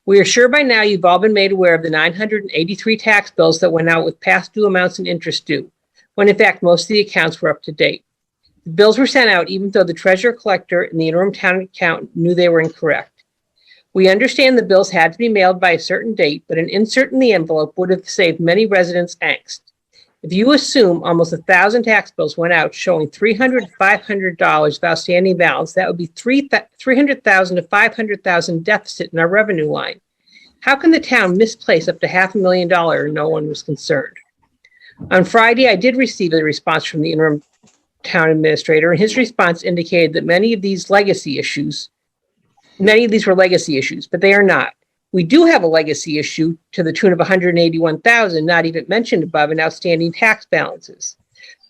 We are sure by now you've all been made aware of the 983 tax bills that went out with past due amounts and interest due, when in fact most of the accounts were up to date. The bills were sent out even though the treasurer collector and the interim town accountant knew they were incorrect. We understand the bills had to be mailed by a certain date, but an insert in the envelope would have saved many residents angst. If you assume almost 1,000 tax bills went out showing $300 to $500 of outstanding balance, that would be $300,000 to $500,000 deficit in our revenue line. How can the town misplace up to $500,000 and no one was concerned? On Friday, I did receive a response from the interim town administrator, and his response indicated that many of these were legacy issues, but they are not. We do have a legacy issue to the tune of $181,000, not even mentioned above, in outstanding tax balances.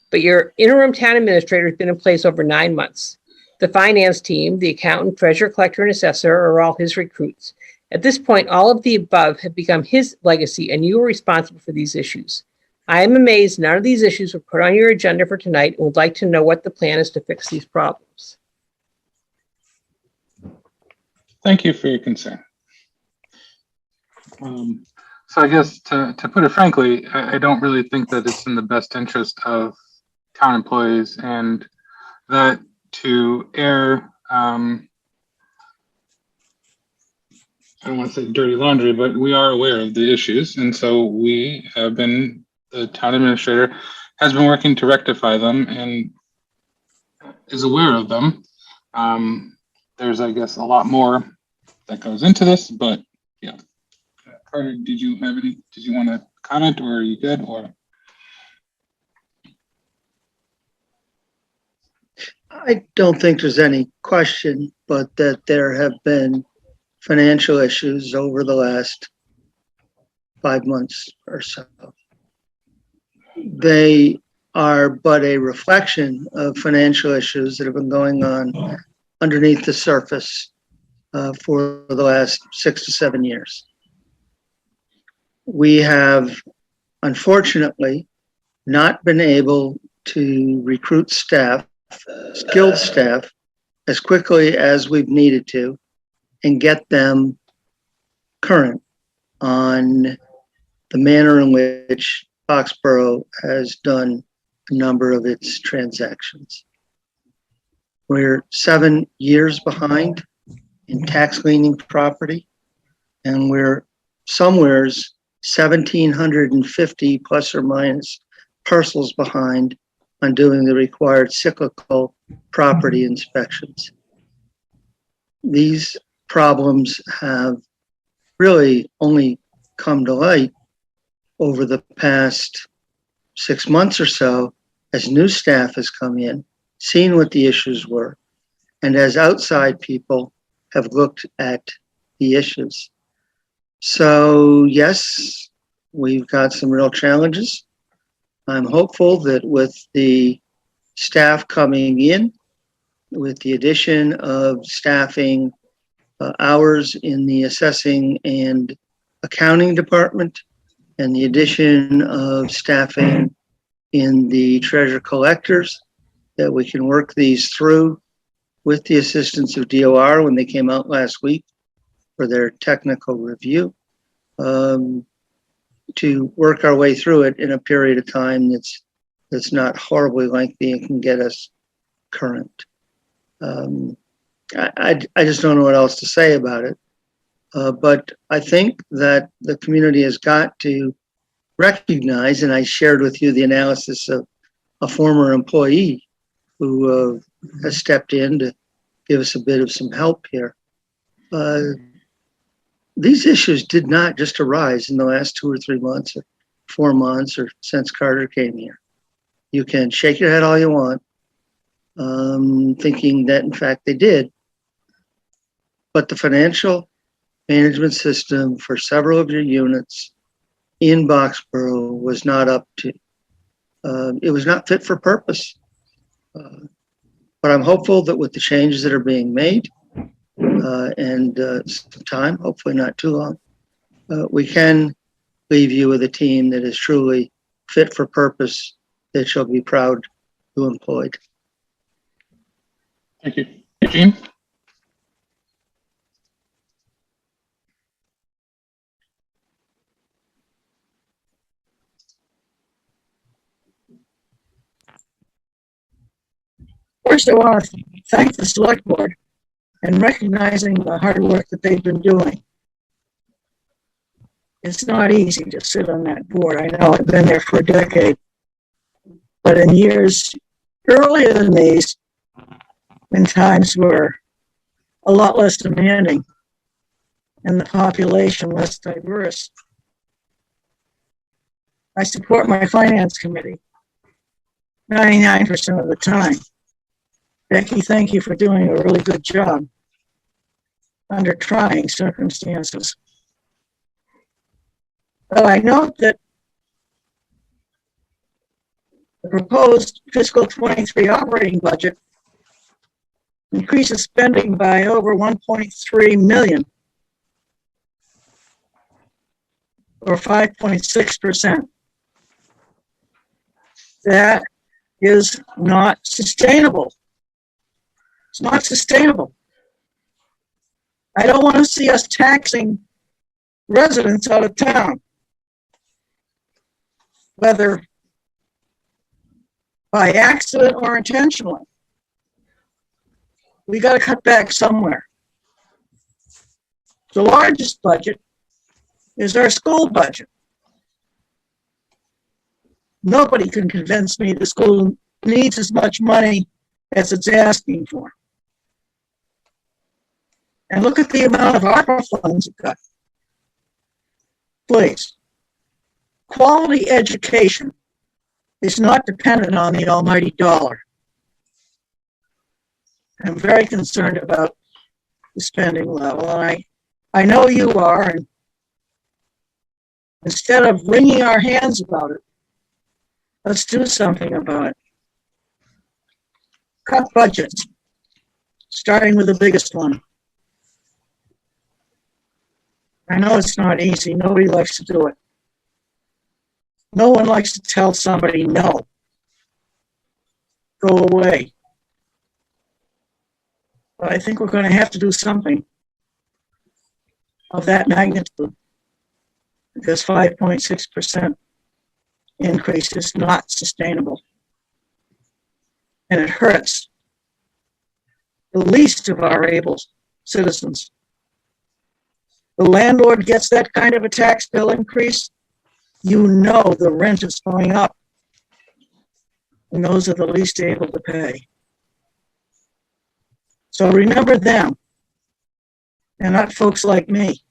But your interim town administrator has been in place over 9 months. The finance team, the accountant, treasurer, collector, and assessor are all his recruits. At this point, all of the above have become his legacy, and you are responsible for these issues. I am amazed none of these issues were put on your agenda for tonight and would like to know what the plan is to fix these problems. Thank you for your concern. So I guess to put it frankly, I don't really think that it's in the best interest of town employees and that to air, I don't want to say dirty laundry, but we are aware of the issues. And so the town administrator has been working to rectify them and is aware of them. There's, I guess, a lot more that goes into this, but yeah. Carter, did you want to comment, or are you good? Or I don't think there's any question, but that there have been financial issues over the last 5 months or so. They are but a reflection of financial issues that have been going on underneath the surface for the last 6 to 7 years. We have, unfortunately, not been able to recruit staff, skilled staff, as quickly as we've needed to and get them current on the manner in which Foxborough has done a number of its transactions. We're 7 years behind in tax liening property, and we're somewheres 1,750 plus or minus parcels behind on doing the required cyclical property inspections. These problems have really only come to light over the past 6 months or so as new staff has come in, seen what the issues were, and as outside people have looked at the issues. So yes, we've got some real challenges. I'm hopeful that with the staff coming in, with the addition of staffing hours in the assessing and accounting department, and the addition of staffing in the treasure collectors, that we can work these through with the assistance of DOR when they came out last week for their technical review, to work our way through it in a period of time that's not horribly lengthy and can get us current. I just don't know what else to say about it. But I think that the community has got to recognize, and I shared with you the analysis of a former employee who has stepped in to give us a bit of some help here. These issues did not just arise in the last 2 or 3 months or 4 months or since Carter came here. You can shake your head all you want, thinking that in fact they did. But the financial management system for several of your units in Boxborough was not up to, it was not fit for purpose. But I'm hopeful that with the changes that are being made, and some time, hopefully not too long, we can leave you with a team that is truly fit for purpose, that you'll be proud to employed. Thank you. Eugene? First, I want to thank the select board and recognizing the hard work that they've been doing. It's not easy to sit on that board. I know I've been there for a decade, but in years earlier than these, when times were a lot less demanding and the population less diverse, I support my finance committee 99% of the time. Becky, thank you for doing a really good job under trying circumstances. But I note that the proposed fiscal 23 operating budget increases spending by over 1.3 million, or 5.6%. That is not sustainable. It's not sustainable. I don't want to see us taxing residents out of town, whether by accident or intentionally. We got to cut back somewhere. The largest budget is our school budget. Nobody can convince me the school needs as much money as it's asking for. And look at the amount of ARPA funds it got. Please. Quality education is not dependent on the almighty dollar. I'm very concerned about the spending level, and I know you are, and instead of wringing our hands about it, let's do something about it. Cut budgets, starting with the biggest one. I know it's not easy. Nobody likes to do it. No one likes to tell somebody no. Go away. But I think we're going to have to do something of that magnitude, because 5.6% increase is not sustainable. And it hurts the least of our able citizens. The landlord gets that kind of a tax bill increase, you know the rent is going up. And those are the least able to pay. So remember them, and not folks like me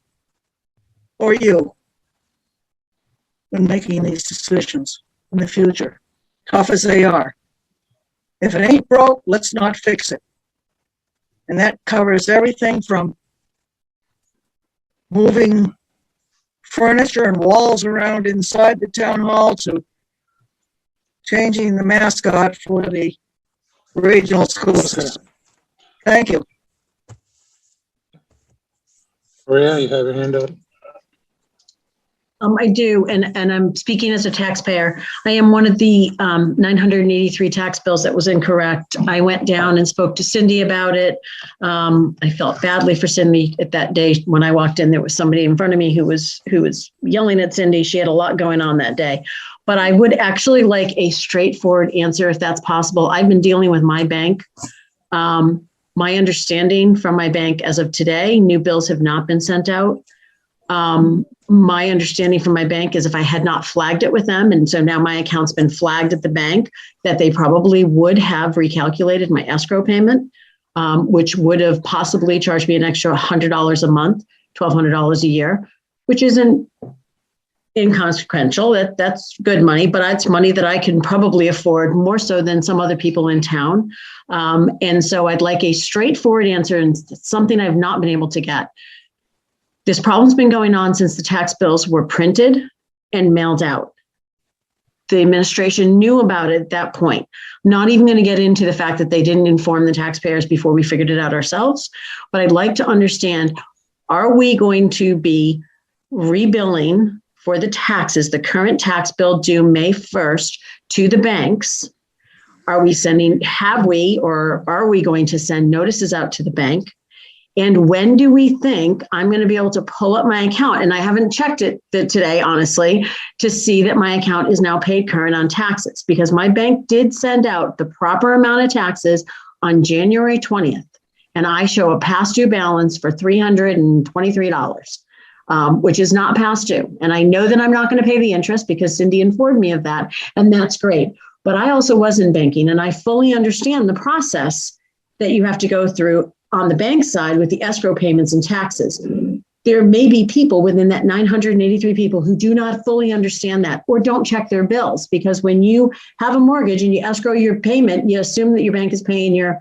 or you when making these decisions in the future, tough as they are. If it ain't broke, let's not fix it. And that covers everything from moving furniture and walls around inside the town hall to changing the mascot for the regional school system. Thank you. Maria, you have your hand up. I do, and I'm speaking as a taxpayer. I am one of the 983 tax bills that was incorrect. I went down and spoke to Cindy about it. I felt badly for Cindy at that day. When I walked in, there was somebody in front of me who was yelling at Cindy. She had a lot going on that day. But I would actually like a straightforward answer if that's possible. I've been dealing with my bank. My understanding from my bank as of today, new bills have not been sent out. My understanding from my bank is if I had not flagged it with them, and so now my account's been flagged at the bank, that they probably would have recalculated my escrow payment, which would have possibly charged me an extra $100 a month, $1,200 a year, which isn't inconsequential. That's good money, but it's money that I can probably afford more so than some other people in town. And so I'd like a straightforward answer, and something I've not been able to get. This problem's been going on since the tax bills were printed and mailed out. The administration knew about it at that point. Not even going to get into the fact that they didn't inform the taxpayers before we figured it out ourselves. But I'd like to understand, are we going to be rebilling for the taxes, the current tax bill due May 1st to the banks? Are we have we, or are we going to send notices out to the bank? And when do we think I'm going to be able to pull up my account? And I haven't checked it today, honestly, to see that my account is now paid current on taxes, because my bank did send out the proper amount of taxes on January 20th. And I show a past due balance for $323, which is not past due. And I know that I'm not going to pay the interest because Cindy informed me of that. And that's great. But I also was in banking, and I fully understand the process that you have to go through on the bank side with the escrow payments and taxes. There may be people within that 983 people who do not fully understand that or don't check their bills, because when you have a mortgage and you escrow your payment, you assume that your bank is paying your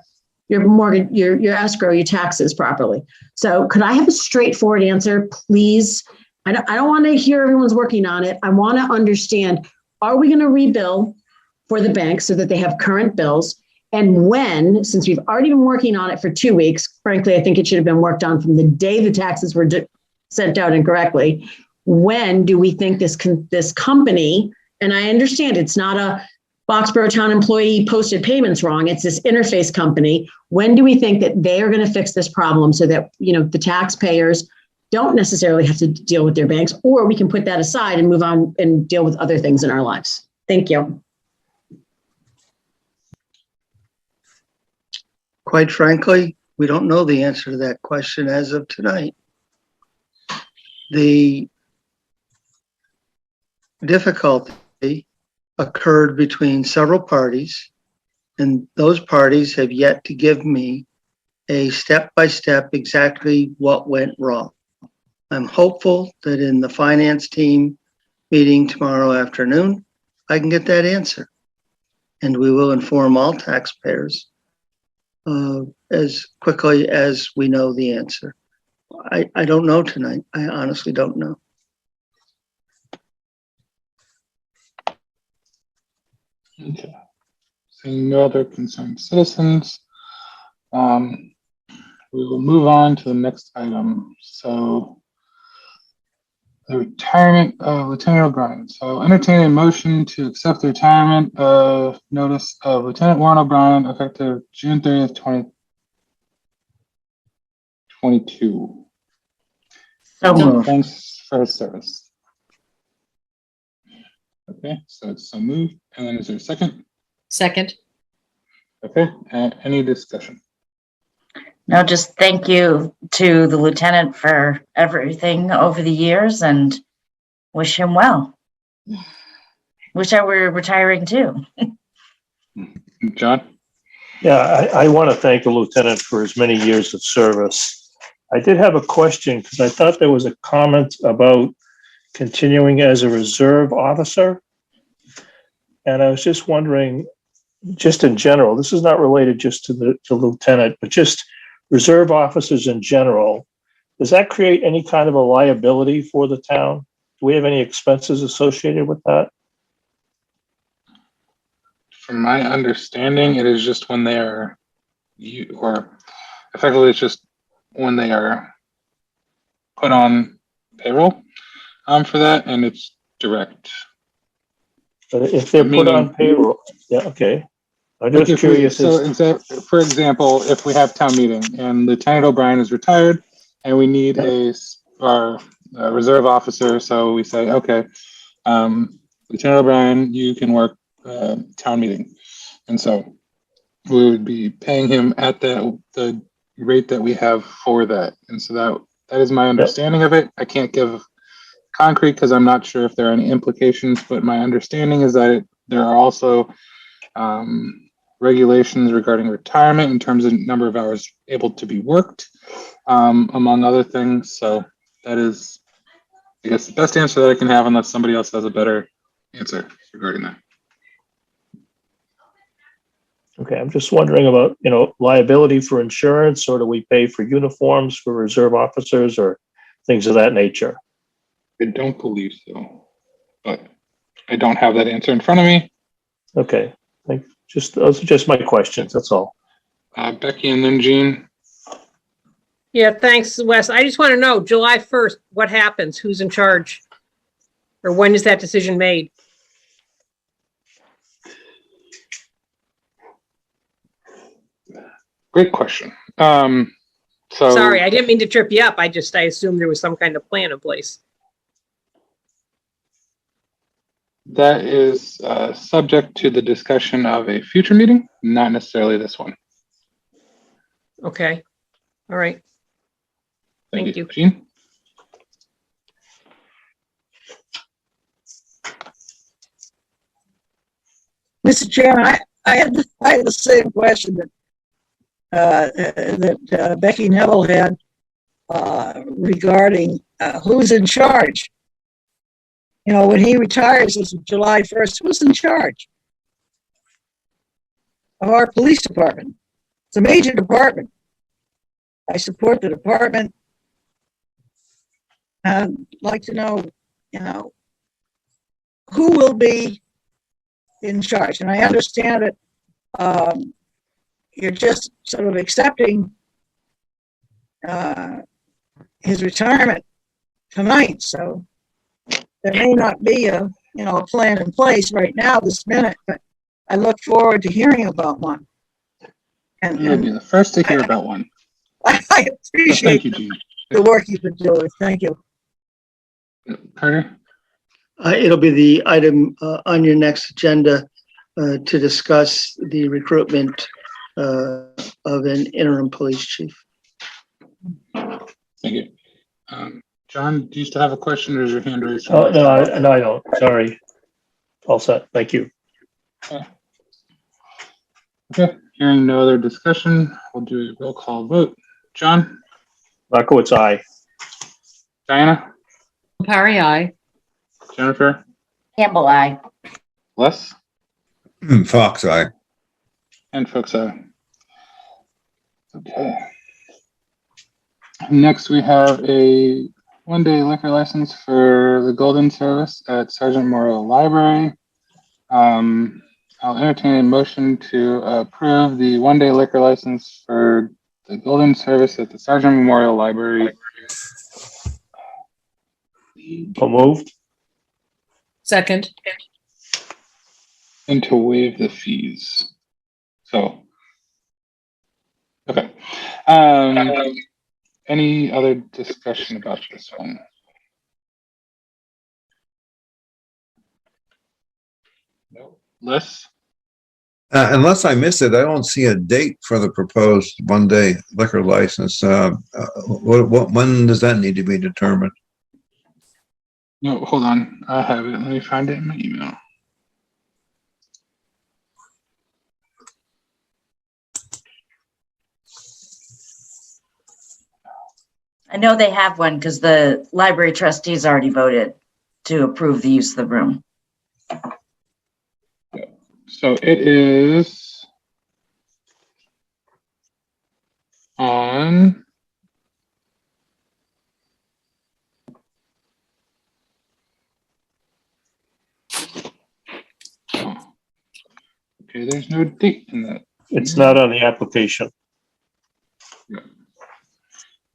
mortgage, your escrow, your taxes properly. So could I have a straightforward answer, please? I don't want to hear everyone's working on it. I want to understand, are we going to rebill for the bank so that they have current bills? And when, since we've already been working on it for 2 weeks, frankly, I think it should have been worked on from the day the taxes were sent out incorrectly. When do we think this company, and I understand it's not a Boxborough Town employee posted payments wrong, it's this interface company. When do we think that they are going to fix this problem so that, the taxpayers don't necessarily have to deal with their banks, or we can put that aside and move on and deal with other things in our lives? Thank you. Quite frankly, we don't know the answer to that question as of tonight. The difficulty occurred between several parties, and those parties have yet to give me a step-by-step exactly what went wrong. I'm hopeful that in the finance team meeting tomorrow afternoon, I can get that answer, and we will inform all taxpayers as quickly as we know the answer. I don't know tonight. I honestly don't know. Okay. Seeing no other concerned citizens, we will move on to the next item. So the retirement of Lieutenant O'Brien. So entertain a motion to accept the retirement notice of Lieutenant Warren O'Brien effective June 30th, 2022. So moved. Thanks for his service. Okay, so it's so moved. And then is there a second? Second. Okay, any discussion? No, just thank you to the lieutenant for everything over the years and wish him well. Wish I were retiring too. John? Yeah, I want to thank the lieutenant for his many years of service. I did have a question because I thought there was a comment about continuing as a reserve officer. And I was just wondering, just in general, this is not related just to the lieutenant, but just reserve officers in general, does that create any kind of a liability for the town? we have any expenses associated with that? From my understanding, it is just when they are, or effectively it's just when they are put on payroll for that, and it's direct. But if they're put Meaning- on payroll, yeah, okay. I'm Like just if curious. for example, if we have town meeting and Lieutenant O'Brien is retired and we need our reserve officer, so we say, okay, Lieutenant O'Brien, you can work town meeting. And so we would be paying him at the rate that we have for that. And so that is my understanding of it. I can't give concrete because I'm not sure if there are any implications, but my understanding is that there are also regulations regarding retirement in terms of number of hours able to be worked, among other things. So that is, I guess, the best answer that I can have, unless somebody else has a better answer regarding that. Okay, I'm just wondering about, liability for insurance, or do we pay for uniforms for reserve officers or things of that nature? I don't believe so, but I don't have that answer in front of me. Okay, those are just my questions, that's all. Becky and then Jean. Yeah, thanks, Wes. I just want to know, July 1st, what happens? Who's in charge? Or when is that decision made? Great question. Sorry, I didn't mean to trip you up. I assumed there was some kind of plan in place. That is subject to the discussion of a future meeting, not necessarily this one. Okay. All right. Thank you. Jean? Mr. Chairman, I had the same question that Becky Neville had regarding who's in charge. When he retires as of July 1st, who's in charge of our police department? It's a major department. I support the department. I'd like to know, who will be in charge. And I understand that you're just sort of accepting his retirement tonight. So there may not be a plan in place right now this minute, but I look forward to hearing about one. And You'll be the first to hear about one. I appreciate Thank you, Jean. the work you've been doing. Thank you. Carter? It'll be the item on your next agenda to discuss the recruitment of an interim police chief. Thank you. John, do you still have a question, or is your hand raised? Oh, no, I don't. Sorry. All set. Thank you. Okay. Hearing no other discussion, we'll do a roll call vote. John? Markowitz, aye. Diana? Parry, aye. Jennifer? Campbell, I. Les? Fox, aye. And folks, aye. Okay. Next, we have a one-day liquor license for the Golden Service at Sergeant Memorial Library. I'll entertain a motion to approve the one-day liquor license for the Golden Service at the Sergeant Memorial Library. So moved. Second. And to waive the fees. So, okay. Any other discussion about this one? No. Les? Unless I missed it, I don't see a date for the proposed one-day liquor license. When does that need to be determined? No, hold on. I have it. Let me find it in my email. I know they have one because the library trustees already voted to approve the use of the room. So it is on Okay, there's no date in that. It's not on the application.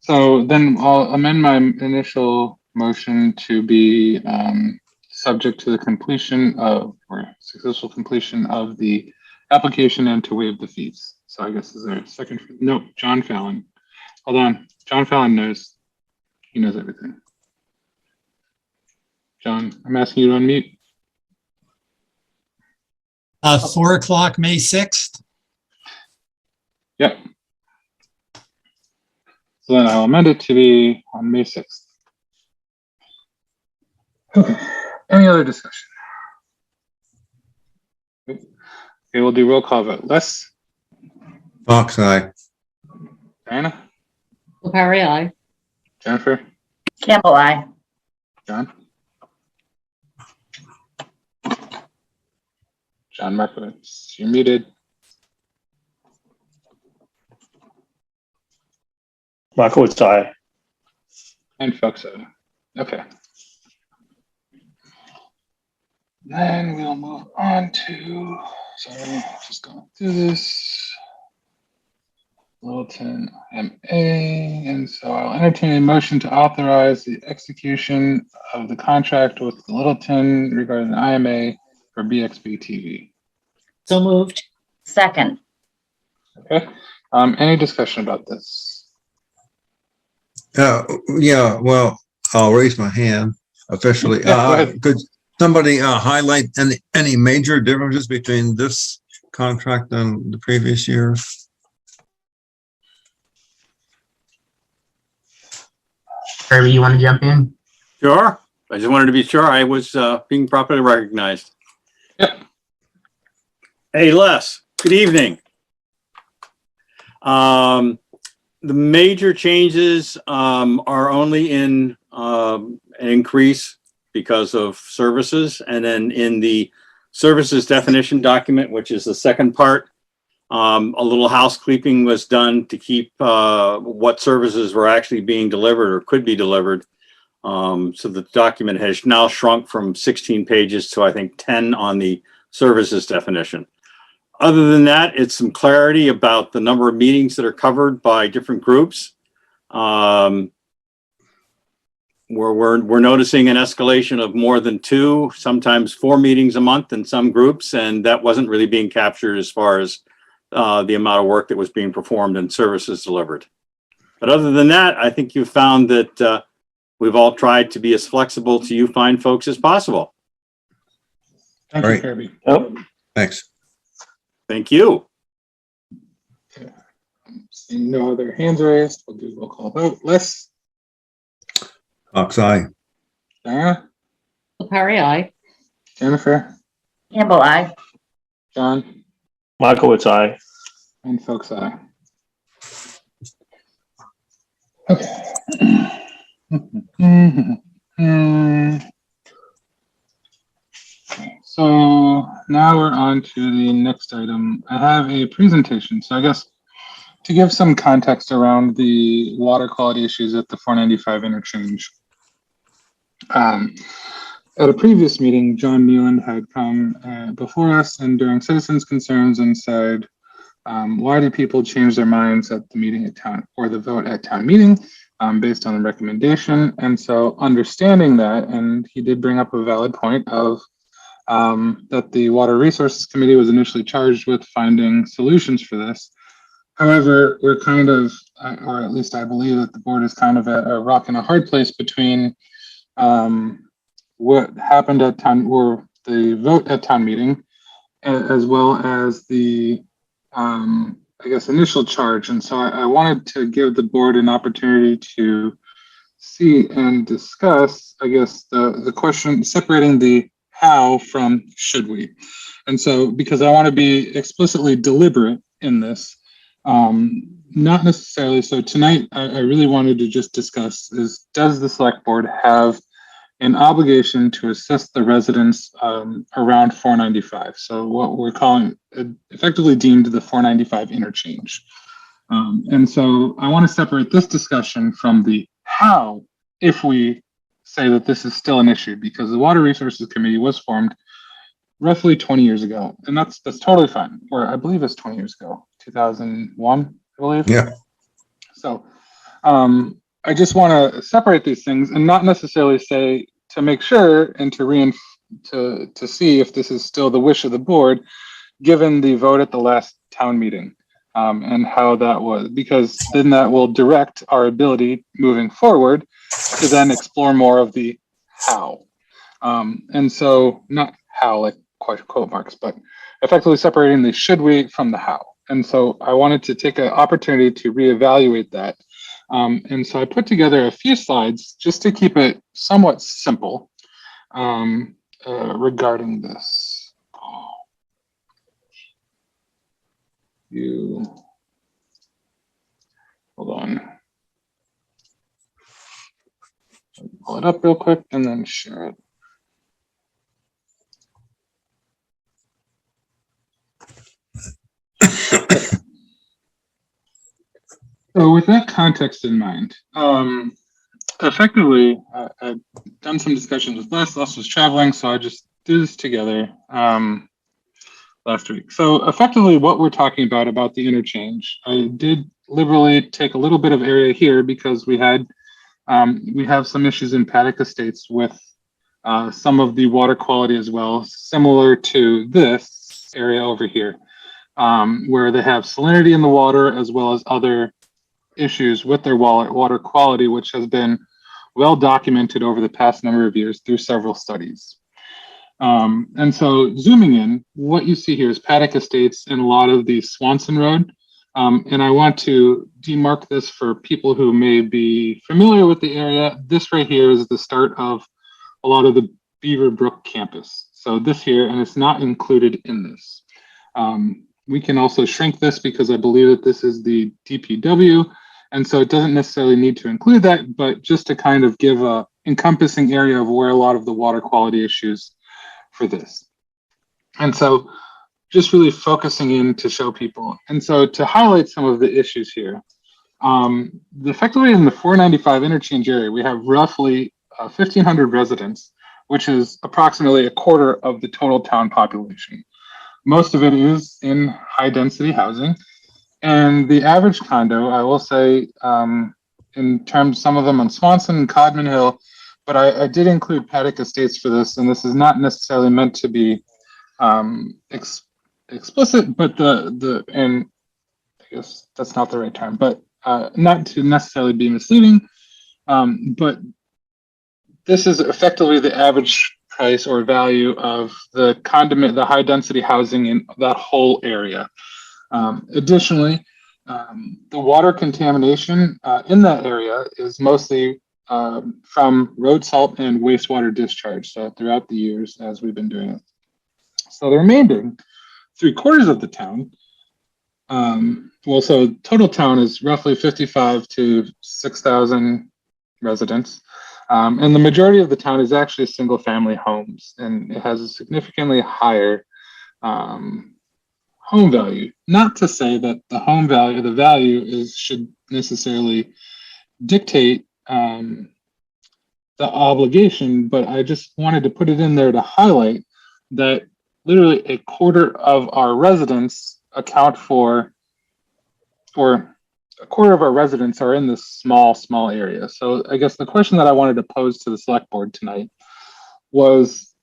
So then I'll amend my initial motion to be subject to the completion of, or successful completion of the application and to waive the fees. So I guess is there a second? No, John Fallon. Hold on. John Fallon knows. He knows everything. John, I'm asking you to unmute. 4 o'clock, May 6th. Yep. So then I'll amend it to be on May 6th. Okay. Any other discussion? Okay, we'll do roll call vote. Les? Fox, aye. Diana? O'Parry, aye. Jennifer? Campbell, I. John? John Markowitz, you're muted. Markowitz, aye. And folks, okay. Then we'll move on to, sorry, just going through this. Littleton MA, and so I'll entertain a motion to authorize the execution of the contract with Littleton regarding the IMA for BXB-TV. So moved. Second. Uh, Okay, any discussion about this? Yeah, well, I'll raise my hand officially. Go ahead. Could somebody highlight any major differences between this contract and the previous years? Kirby, you want to jump in? Sure. I just wanted to be sure I was being properly recognized. Yep. Hey, Les, good evening. The major changes are only in an increase because of services. And then in the services definition document, which is the second part, a little housekeeping was done to keep what services were actually being delivered or could be delivered. So the document has now shrunk from 16 pages to, I think, 10 on the services definition. Other than that, it's some clarity about the number of meetings that are covered by different groups. We're noticing an escalation of more than 2, sometimes 4 meetings a month in some groups, and that wasn't really being captured as far as the amount of work that was being performed and services delivered. But other than that, I think you've found that we've all tried to be as flexible to you fine folks as possible. Thank All you, right. Kirby. Yep. Thanks. Thank you. Okay. Seeing no other hands raised, we'll do roll call vote. Les? Fox, aye. Diana? O'Parry, aye. Jennifer? Campbell, I. John? Markowitz, aye. And folks, aye. Okay. So now we're on to the next item. I have a presentation. So I guess to give some context around the water quality issues at the 495 interchange. At a previous meeting, John Nealon had come before us and during citizens' concerns and said, why did people change their minds at the meeting at town or the vote at town meeting based on the recommendation? And so understanding that, and he did bring up a valid point of that the Water Resources Committee was initially charged with finding solutions for this. However, we're kind of, or at least I believe that the board is kind of at a rock and a hard place between what happened at town or the vote at town meeting, as well as the, I guess, initial charge. And so I wanted to give the board an opportunity to see and discuss, I guess, the question, separating the how from should we. And so, because I want to be explicitly deliberate in this, not necessarily. So tonight, I really wanted to just discuss is, does the select board have an obligation to assist the residents around 495? So what we're calling effectively deemed the 495 interchange. And so I want to separate this discussion from the how, if we say that this is still an issue, because the Water Resources Committee was formed roughly 20 years ago, and that's totally fine. Or I believe it's 20 years ago, 2001, I believe. Yeah. So I just want to separate these things and not necessarily say to make sure and to see if this is still the wish of the board, given the vote at the last town meeting, and how that was, because then that will direct our ability moving forward to then explore more of the how. And so not how, like quote marks, but effectively separating the should we from the how. And so I wanted to take an opportunity to reevaluate that. And so I put together a few slides just to keep it somewhat simple regarding this. Hold on. Pull it up real quick and then share it. So with that context in mind, effectively, I've done some discussions with Les. Les was traveling, so I just did this together last week. So effectively, what we're talking about the interchange, I did liberally take a little bit of area here because we have some issues in Paddock Estates with some of the water quality as well, similar to this area over here, where they have salinity in the water as well as other issues with their water quality, which has been well documented over the past number of years through several studies. And so zooming in, what you see here is Paddock Estates and a lot of the Swanson Road. And I want to demark this for people who may be familiar with the area. This right here is the start of a lot of the Beaver Brook campus. So this here, and it's not included in this. We can also shrink this because I believe that this is the DPW. And so it doesn't necessarily need to include that, but just to kind of give a encompassing area of where a lot of the water quality issues for this. And so just really focusing in to show people. And so to highlight some of the issues here, effectively in the 495 interchange area, we have roughly 1,500 residents, which is approximately a quarter of the total town population. Most of it is in high density housing. And the average condo, I will say, in terms, some of them on Swanson and Codman Hill, but I did include Paddock Estates for this, and this is not necessarily meant to be explicit, but and I guess that's not the right term, but not to necessarily be misleading, but this is effectively the average price or value of the high density housing in that whole area. Additionally, the water contamination in that area is mostly from road salt and wastewater discharge. So throughout the years as we've been doing it. So the remaining 3/4 of the town, so total town is roughly 55 to 6,000 residents. And the majority of the town is actually single family homes, and it has a significantly higher home value. Not to say that the value should necessarily dictate the obligation, but I just wanted to put it in there to highlight that literally a quarter of our residents a quarter of our residents are in this small area. So I guess the question that I wanted to pose to the select board tonight was,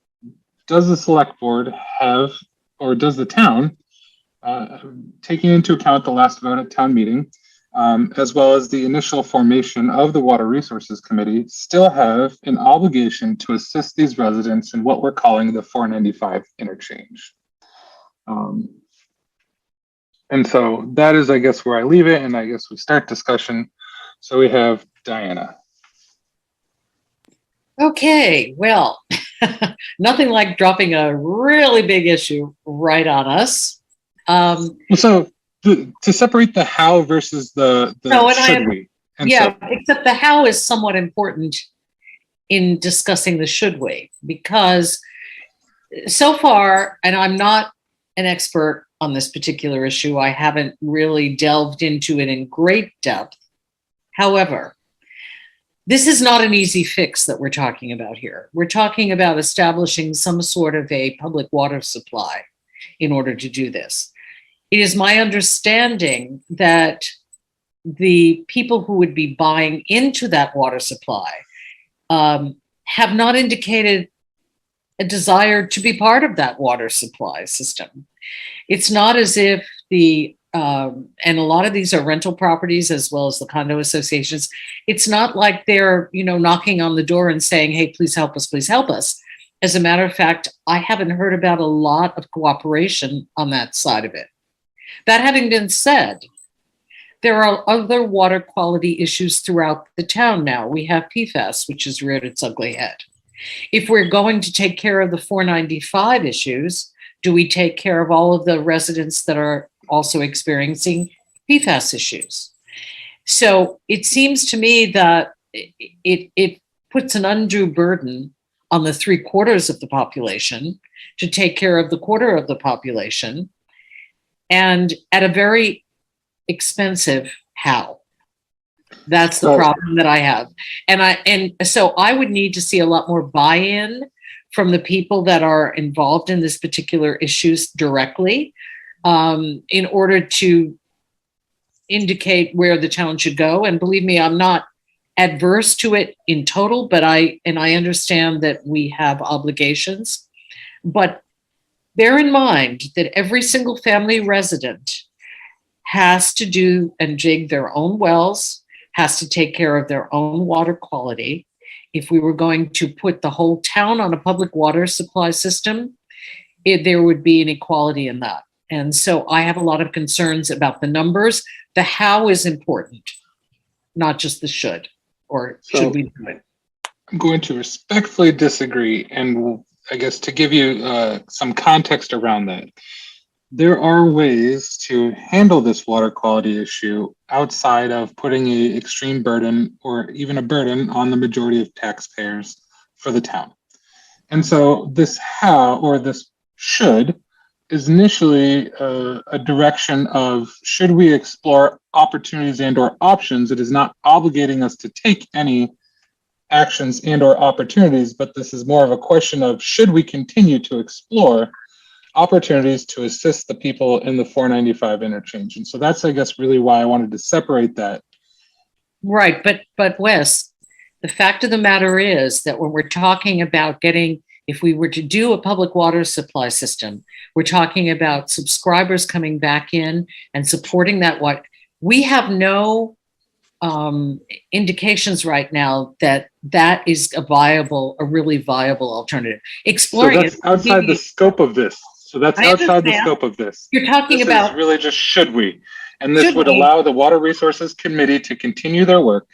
does the select board have, or does the town, taking into account the last vote at town meeting, as well as the initial formation of the Water Resources Committee, still have an obligation to assist these residents in what we're calling the 495 interchange? And so that is, I guess, where I leave it, and I guess we start discussion. So we have Diana. Okay, well, nothing like dropping a really big issue right on us. So to separate the how versus the should we. And except the how is somewhat important in discussing the should we, because so far, and I'm not an expert on this particular issue, I haven't really delved into it in great depth. However, this is not an easy fix that we're talking about here. We're talking about establishing some sort of a public water supply in order to do this. It is my understanding that the people who would be buying into that water supply have not indicated a desire to be part of that water supply system. It's not as if and a lot of these are rental properties as well as the condo associations. It's not like they're, knocking on the door and saying, hey, please help us, please help us. As a matter of fact, I haven't heard about a lot of cooperation on that side of it. That having been said, there are other water quality issues throughout the town now. We have PFAS, which has reared its ugly head. If we're going to take care of the 495 issues, do we take care of all of the residents that are also experiencing PFAS issues? So it seems to me that it puts an undue burden on the 3/4 of the population to take care of the 1/4 of the population, and at a very expensive how. That's the problem that I have. And so I would need to see a lot more buy-in from the people that are involved in this particular issues directly, in order to indicate where the town should go. And believe me, I'm not adverse to it in total, but I understand that we have obligations. But bear in mind that every single family resident has to do and dig their own wells, has to take care of their own water quality. If we were going to put the whole town on a public water supply system, there would be inequality in that. And so I have a lot of concerns about the numbers. The how is important, not just the should, or should we do it? I'm going to respectfully disagree. And I guess to give you some context around that, there are ways to handle this water quality issue outside of putting an extreme burden or even a burden on the majority of taxpayers for the town. And so this how, or this should, is initially a direction of, should we explore opportunities and or options? It is not obligating us to take any actions and or opportunities, but this is more of a question of, should we continue to explore opportunities to assist the people in the 495 interchange? And so that's, I guess, really why I wanted to separate that. Right, but Wes, the fact of the matter is that when we're talking about if we were to do a public water supply system, we're talking about subscribers coming back in and supporting that. We have no indications right now that is a really viable alternative. Exploring so that's outside the scope of this. So that's outside the scope of this. You're talking this about is really just should we, and this would allow the Water Resources Committee to continue their work.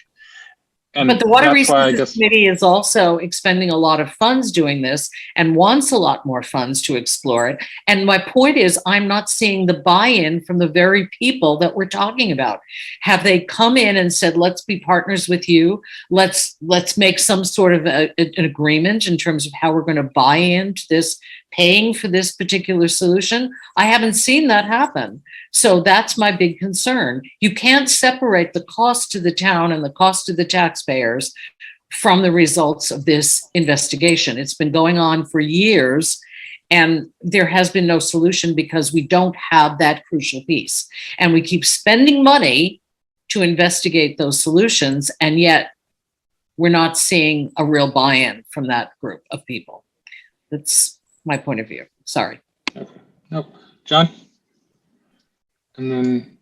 But the Water Resources Committee is also expending a lot of funds doing this and wants a lot more funds to explore it. And my point is, I'm not seeing the buy-in from the very people that we're talking about. Have they come in and said, let's be partners with you. Let's make some sort of an agreement in terms of how we're going to buy into this, paying for this particular solution? I haven't seen that happen. So that's my big concern. You can't separate the cost to the town and the cost to the taxpayers from the results of this investigation. It's been going on for years, and there has been no solution because we don't have that crucial piece. And we keep spending money to investigate those solutions, and yet we're not seeing a real buy-in from that group of people. That's my point of view. Sorry. Okay. Nope. John? And then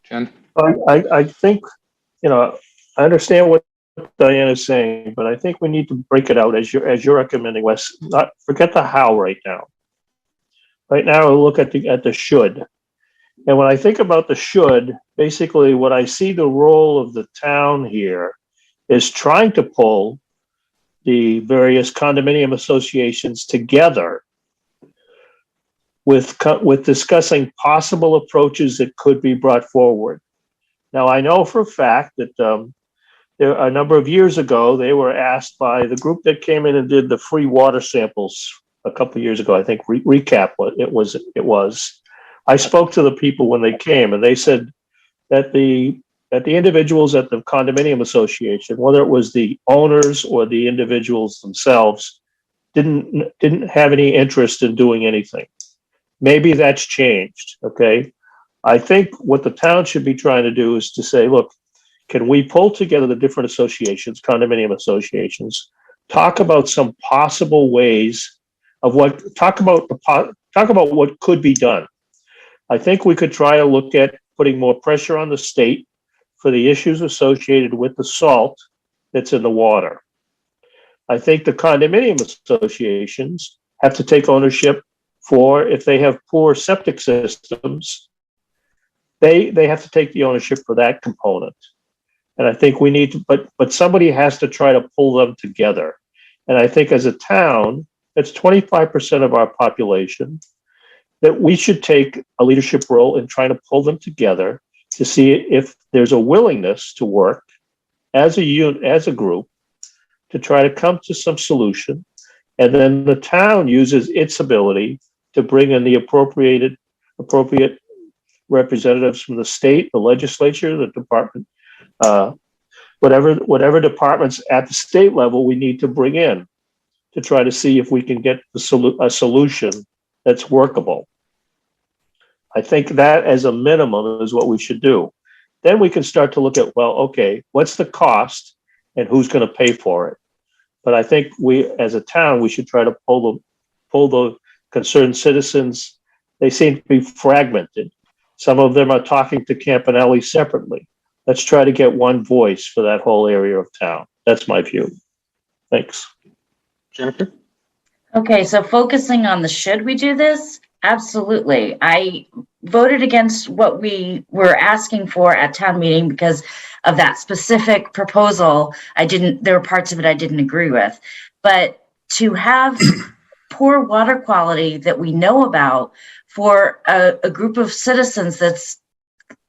Jen. I think, I understand what Diane is saying, but I think we need to break it out as you're recommending, Wes. Not forget the how right now. Right now, look at the should. And when I think about the should, basically what I see the role of the town here is trying to pull the various condominium associations together with discussing possible approaches that could be brought forward. Now, I know for a fact that a number of years ago, they were asked by the group that came in and did the free water samples a couple of years ago. I think recap what it was. I spoke to the people when they came, and they said that that the individuals at the condominium association, whether it was the owners or the individuals themselves, didn't have any interest in doing anything. Maybe that's changed, okay? I think what the town should be trying to do is to say, look, can we pull together the different associations, condominium associations, talk about some possible ways of talk about what could be done. I think we could try to look at putting more pressure on the state for the issues associated with the salt that's in the water. I think the condominium associations have to take ownership for if they have poor septic systems, they have to take the ownership for that component. And I think we need to, but somebody has to try to pull them together. And I think as a town, that's 25% of our population, that we should take a leadership role in trying to pull them together to see if there's a willingness to work as a unit, as a group, to try to come to some solution. And then the town uses its ability to bring in the appropriate representatives from the state, the legislature, the department, whatever departments at the state level we need to bring in to try to see if we can get a solution that's workable. I think that as a minimum is what we should do. Then we can start to look at, well, okay, what's the cost and who's going to pay for it? But I think we, as a town, we should try to pull the concerned citizens. They seem to be fragmented. Some of them are talking to Campanelli separately. Let's try to get one voice for that whole area of town. That's my view. Thanks. Jennifer? Okay, so focusing on the should we do this? Absolutely. I voted against what we were asking for at town meeting because of that specific proposal. There were parts of it I didn't agree with. But to have poor water quality that we know about for a group of citizens that's,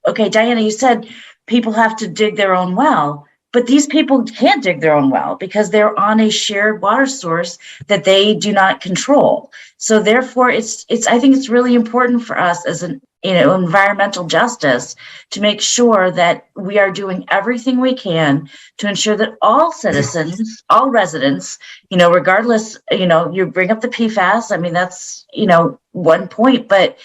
okay, Diana, you said people have to dig their own well. But these people can't dig their own well because they're on a shared water source that they do not control. So therefore, I think it's really important for us as an environmental justice to make sure that we are doing everything we can to ensure that all citizens, all residents, regardless, you bring up the PFAS. I mean, that's, one point, but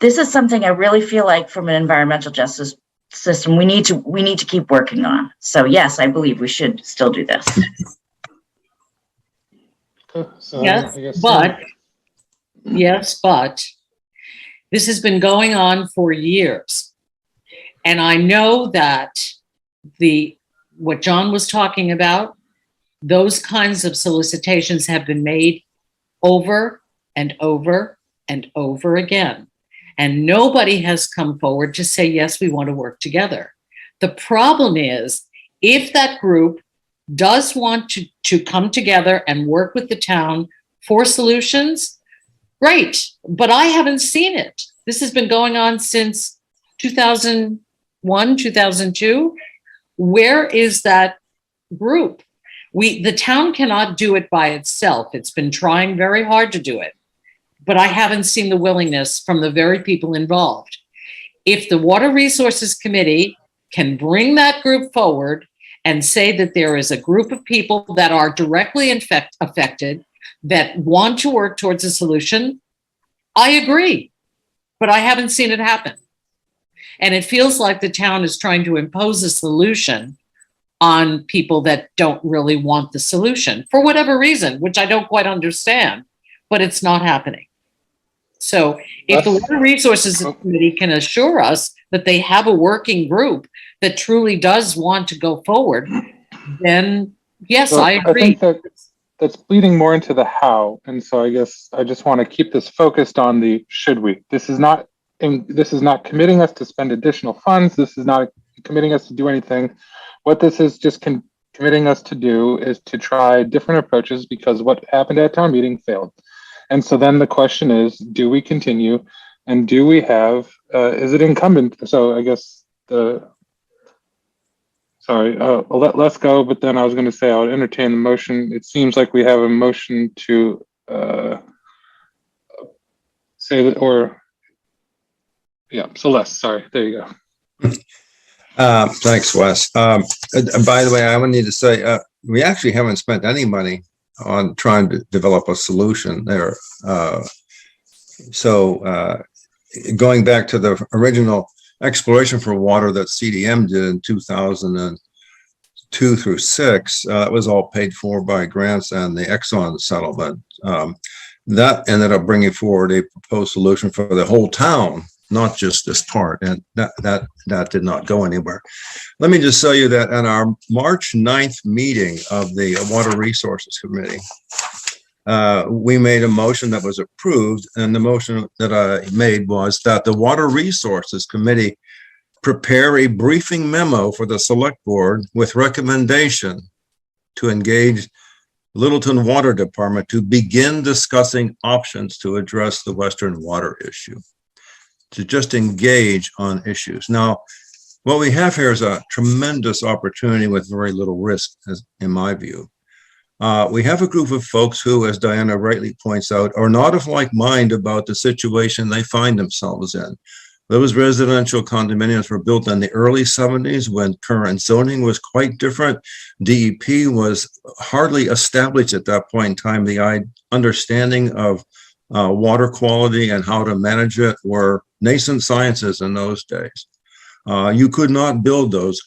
this is something I really feel like from an environmental justice system we need to keep working on. So yes, I believe we should still do this. So Yes, but this has been going on for years. And I know that what John was talking about, those kinds of solicitations have been made over and over and over again. And nobody has come forward to say, yes, we want to work together. The problem is, if that group does want to come together and work with the town for solutions, great, but I haven't seen it. This has been going on since 2001, 2002. Where is that group? The town cannot do it by itself. It's been trying very hard to do it. But I haven't seen the willingness from the very people involved. If the Water Resources Committee can bring that group forward and say that there is a group of people that are directly affected that want to work towards a solution, I agree, but I haven't seen it happen. And it feels like the town is trying to impose a solution on people that don't really want the solution for whatever reason, which I don't quite understand, but it's not happening. So if the Water Resources Committee can assure us that they have a working group that truly does want to go forward, then yes, So I agree. I think that's bleeding more into the how. And so I guess I just want to keep this focused on the should we. This is not committing us to spend additional funds. This is not committing us to do anything. What this is just committing us to do is to try different approaches because what happened at town meeting failed. And so then the question is, do we continue and do we have, is it incumbent? So I guess let's go. But then I was going to say, I would entertain the motion. It seems like we have a motion to say that, or yeah, Celeste, sorry, there you go. Thanks, Wes. And by the way, I would need to say, we actually haven't spent any money on trying to develop a solution there. So going back to the original exploration for water that CDM did in 2002 through 6, that was all paid for by grants and the Exxon settlement. That ended up bringing forward a proposed solution for the whole town, not just this part, and that did not go anywhere. Let me just tell you that at our March 9th meeting of the Water Resources Committee, we made a motion that was approved, and the motion that I made was that the Water Resources Committee prepare a briefing memo for the Select Board with recommendation to engage Littleton Water Department to begin discussing options to address the Western water issue, to just engage on issues. Now, what we have here is a tremendous opportunity with very little risk, in my view. We have a group of folks who, as Diana rightly points out, are not of like mind about the situation they find themselves in. Those residential condominiums were built in the early 70s when current zoning was quite different. DEP was hardly established at that point in time. The understanding of water quality and how to manage it were nascent sciences in those days. You could not build those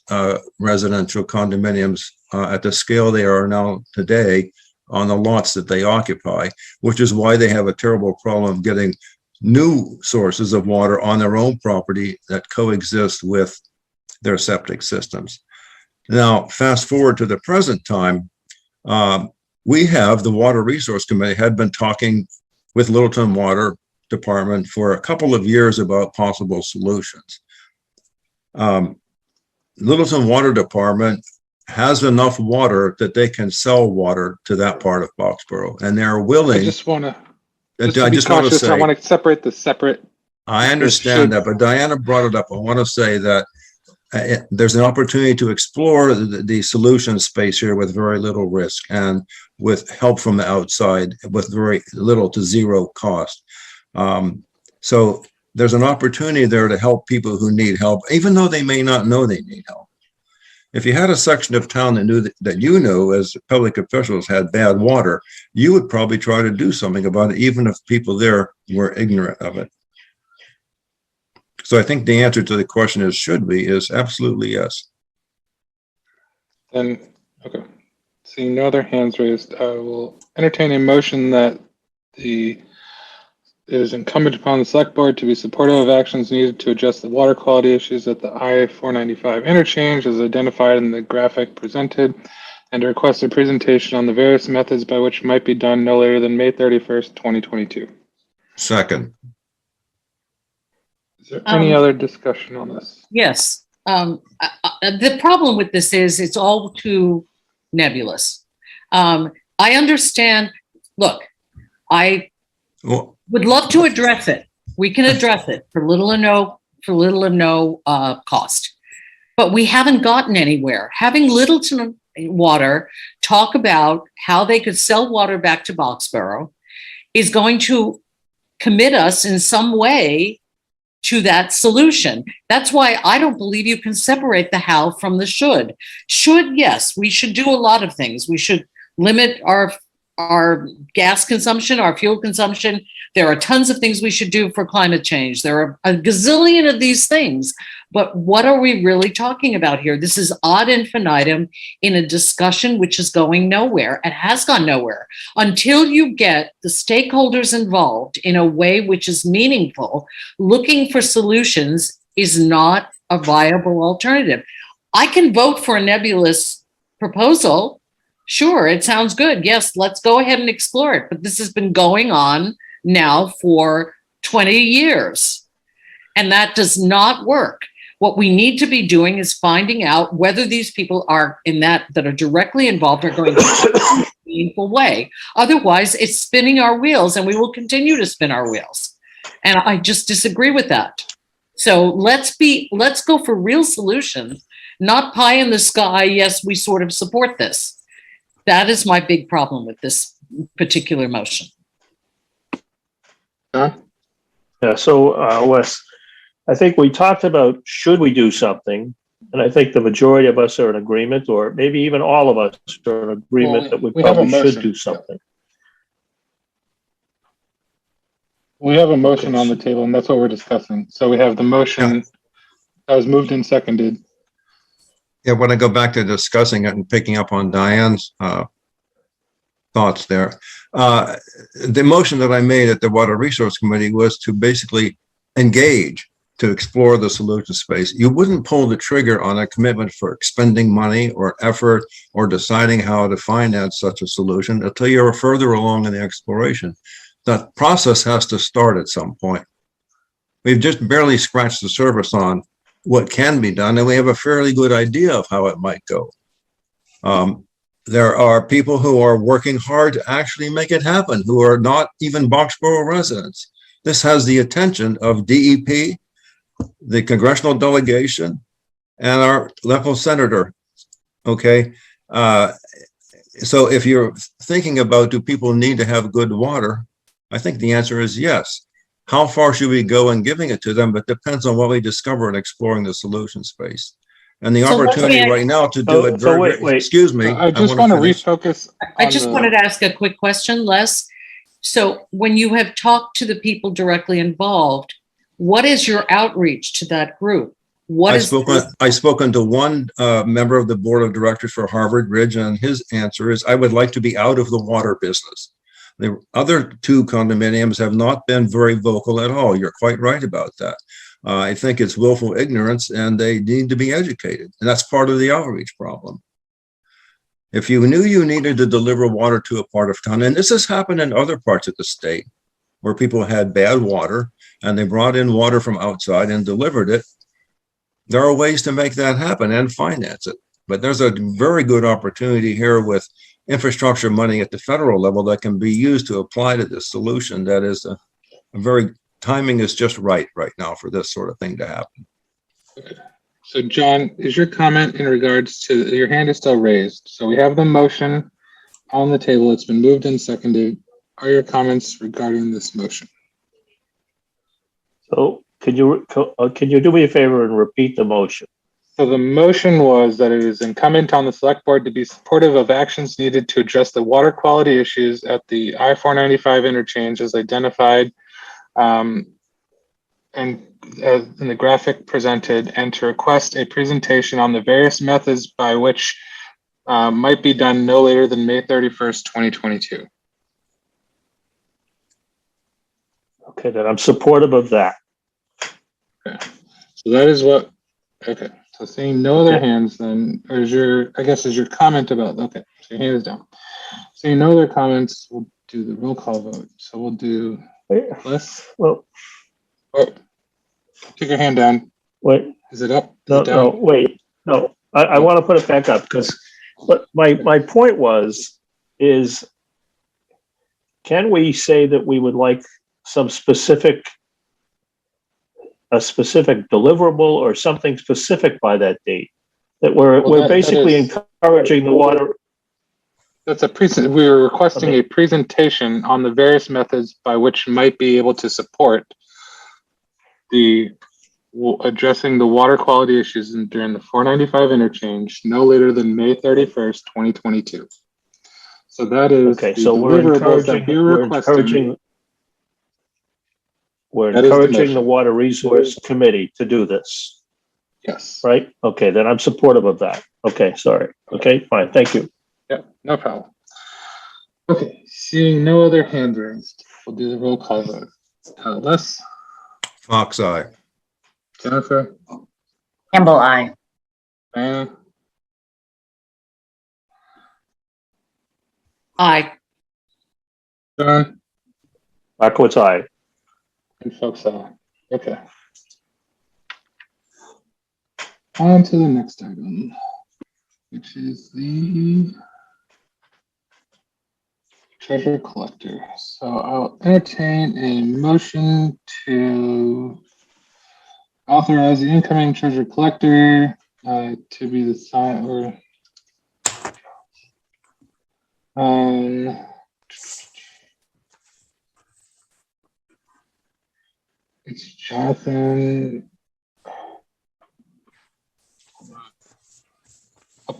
residential condominiums at the scale they are now today on the lots that they occupy, which is why they have a terrible problem getting new sources of water on their own property that coexist with their septic systems. Now, fast forward to the present time, we have the Water Resource Committee had been talking with Littleton Water Department for a couple of years about possible solutions. Littleton Water Department has enough water that they can sell water to that part of Boxborough, and they're willing. I just want to. I just want to say, I want to separate the separate. I understand that, but Diana brought it up. I want to say that there's an opportunity to explore the solution space here with very little risk and with help from the outside with very little to zero cost. So there's an opportunity there to help people who need help, even though they may not know they need help. If you had a section of town that knew that you know as public officials had bad water, you would probably try to do something about it, even if people there were ignorant of it. So I think the answer to the question is, should we, is absolutely yes. Then, okay. Seeing no other hands raised, I will entertain a motion that it is incumbent upon the Select Board to be supportive of actions needed to address the water quality issues at the I-495 interchange as identified in the graphic presented, and to request a presentation on the various methods by which might be done no later than May 31st, 2022. Second. Is there any other discussion on this? Yes. The problem with this is it's all too nebulous. I understand. Look, I would love to address it. We can address it for little or no cost, but we haven't gotten anywhere. Having Littleton Water talk about how they could sell water back to Boxborough is going to commit us in some way to that solution. That's why I don't believe you can separate the how from the should. Should, yes, we should do a lot of things. We should limit our gas consumption, our fuel consumption. There are tons of things we should do for climate change. There are a gazillion of these things, but what are we really talking about here? This is ad infinitum in a discussion which is going nowhere and has gone nowhere. Until you get the stakeholders involved in a way which is meaningful, looking for solutions is not a viable alternative. I can vote for a nebulous proposal. Sure, it sounds good. Yes, let's go ahead and explore it. But this has been going on now for 20 years, and that does not work. What we need to be doing is finding out whether these people are that are directly involved are going to do it in a meaningful way. Otherwise, it's spinning our wheels, and we will continue to spin our wheels. And I just disagree with that. So let's go for real solutions, not pie in the sky. Yes, we sort of support this. That is my big problem with this particular motion. Yeah, so Wes, I think we talked about should we do something, And I think the majority of us are in agreement, or maybe even all of us are in agreement that we we have a probably should motion. do something. We have a motion Okay. on the table, and that's what we're discussing. So we have the motion that was moved and seconded. Yeah, when I go back to discussing it and picking up on Diane's thoughts there, the motion that I made at the Water Resource Committee was to basically engage, to explore the solution space. You wouldn't pull the trigger on a commitment for expending money or effort or deciding how to finance such a solution until you're further along in the exploration. That process has to start at some point. We've just barely scratched the surface on what can be done, and we have a fairly good idea of how it might go. There are people who are working hard to actually make it happen, who are not even Boxborough residents. This has the attention of DEP, the congressional delegation, and our local senator. Okay. So if you're thinking about, do people need to have good water? I think the answer is yes. How far should we go in giving it to them? It depends on what we discover in exploring the solution space. And the So let opportunity me- right now to do it So very, wait. excuse me. I just want to refocus. I on just the- wanted to ask a quick question, Les. So when you have talked to the people directly involved, what is your outreach to that group? I've spoken to one member of the board of directors for Harvard Ridge, and his answer is, I would like to be out of the water business. The other two condominiums have not been very vocal at all. You're quite right about that. I think it's willful ignorance, and they need to be educated. And that's part of the outreach problem. If you knew you needed to deliver water to a part of town, and this has happened in other parts of the state where people had bad water and they brought in water from outside and delivered it, there are ways to make that happen and finance it. But there's a very good opportunity here with infrastructure money at the federal level that can be used to apply to this solution. That is a very, timing is just right now for this sort of thing to happen. Okay. So John, is your comment in regards to, your hand is still raised. So we have the motion on the table. It's been moved and seconded. Are your comments regarding this motion? So can you do me a favor and repeat the motion? So the motion was that it is incumbent on the select board to be supportive of actions needed to address the water quality issues at the I-495 interchange as identified and in the graphic presented, and to request a presentation on the various methods by which might be done no later than May 31st, 2022. Okay, then I'm supportive of that. Okay. So that is what, okay. So seeing no other Okay. hands, then, or is your, I guess, is your comment about, okay, so your hand is down. Seeing no other comments, we'll do the roll call vote. So we'll do Les. Well, Oh, take your hand down. wait, Is it up? Is no, it down? no, wait, no, I want to put it back up because what my point is, can we say that we would like some a specific deliverable or something specific by that date? That we're basically encouraging the water. That's a we were requesting a presentation on the various methods by which might be able to support the addressing the water quality issues during the 495 interchange no later than May 31st, 2022. So that is Okay, so we're encouraging the Water Resource Committee to do this. Yes. Right? Okay, then I'm supportive of that. Okay, sorry. Okay, fine. Thank you. Yeah, no problem. Okay, seeing no other hand raised, we'll do the roll call vote. Les? Fox eye. Jennifer? Campbell, I. Diana? Aye. John? Markowitz, aye. And folks, okay. On to the next item, which is the treasure collector. So I'll entertain a motion to authorize the incoming treasure collector to be the sign or it's Jonathan.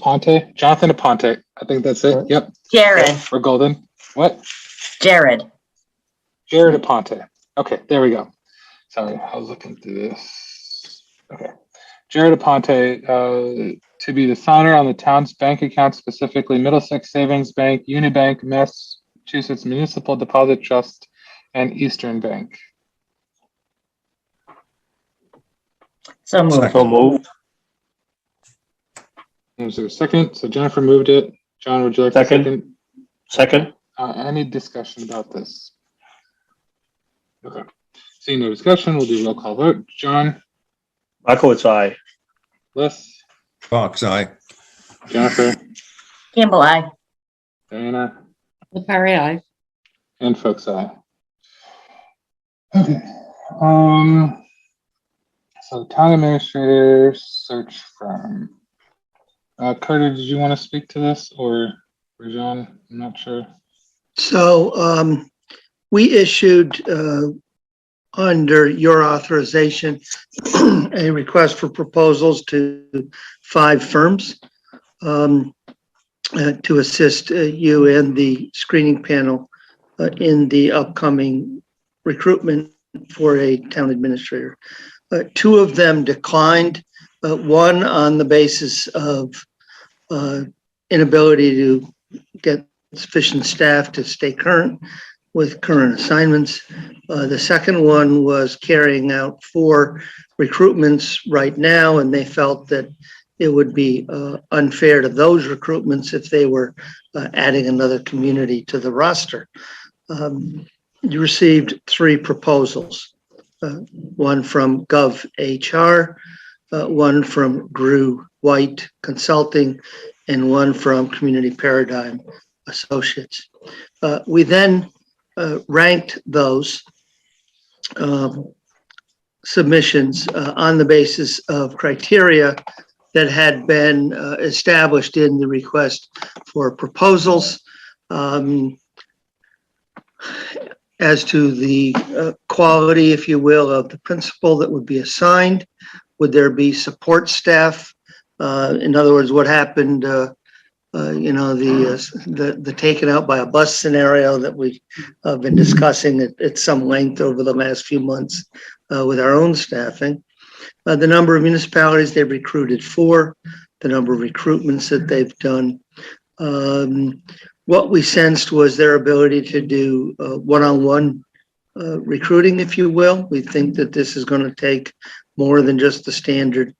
Aponte, Jonathan Aponte. I think that's it. Yep. Jared, We're golden. What? Jared. Jared Aponte. Okay, there we go. Sorry, I was looking through this. Okay. Jared Aponte, to be the signer on the town's bank account, specifically Middlesex Savings Bank, Unibank, Massachusetts Municipal Deposit Trust, and Eastern Bank. So moved. So moved. Is there a second? So Jennifer moved it. John, would you like a second? Second. Any discussion about this? Okay. Seeing no discussion, we'll do roll call vote. John? Markowitz, aye. Les? Fox, aye. Jennifer? Campbell, I. Diana? Lepari, aye. And Folks, aye. Okay. So town administrator search firm. Carter, did you want to speak to this, or Rajan? I'm not sure. So we issued, under your authorization, a request for proposals to 5 firms to assist you and the screening panel in the upcoming recruitment for a town administrator. 2 of them declined, one on the basis of inability to get sufficient staff to stay current with current assignments. The second one was carrying out 4 recruitments right now, and they felt that it would be unfair to those recruitments if they were adding another community to the roster. You received 3 proposals, one from GovHR, one from Grew White Consulting, and one from Community Paradigm Associates. We then ranked those submissions on the basis of criteria that had been established in the request for proposals. As to the quality, if you will, of the principal that would be assigned, would there be support staff? In other words, what happened, the taken out by a bus scenario that we've been discussing at some length over the last few months with our own staffing. The number of municipalities they've recruited for, the number of recruitments that they've done. What we sensed was their ability to do one-on-one recruiting, if you will. We think that this is going to take more than just the standard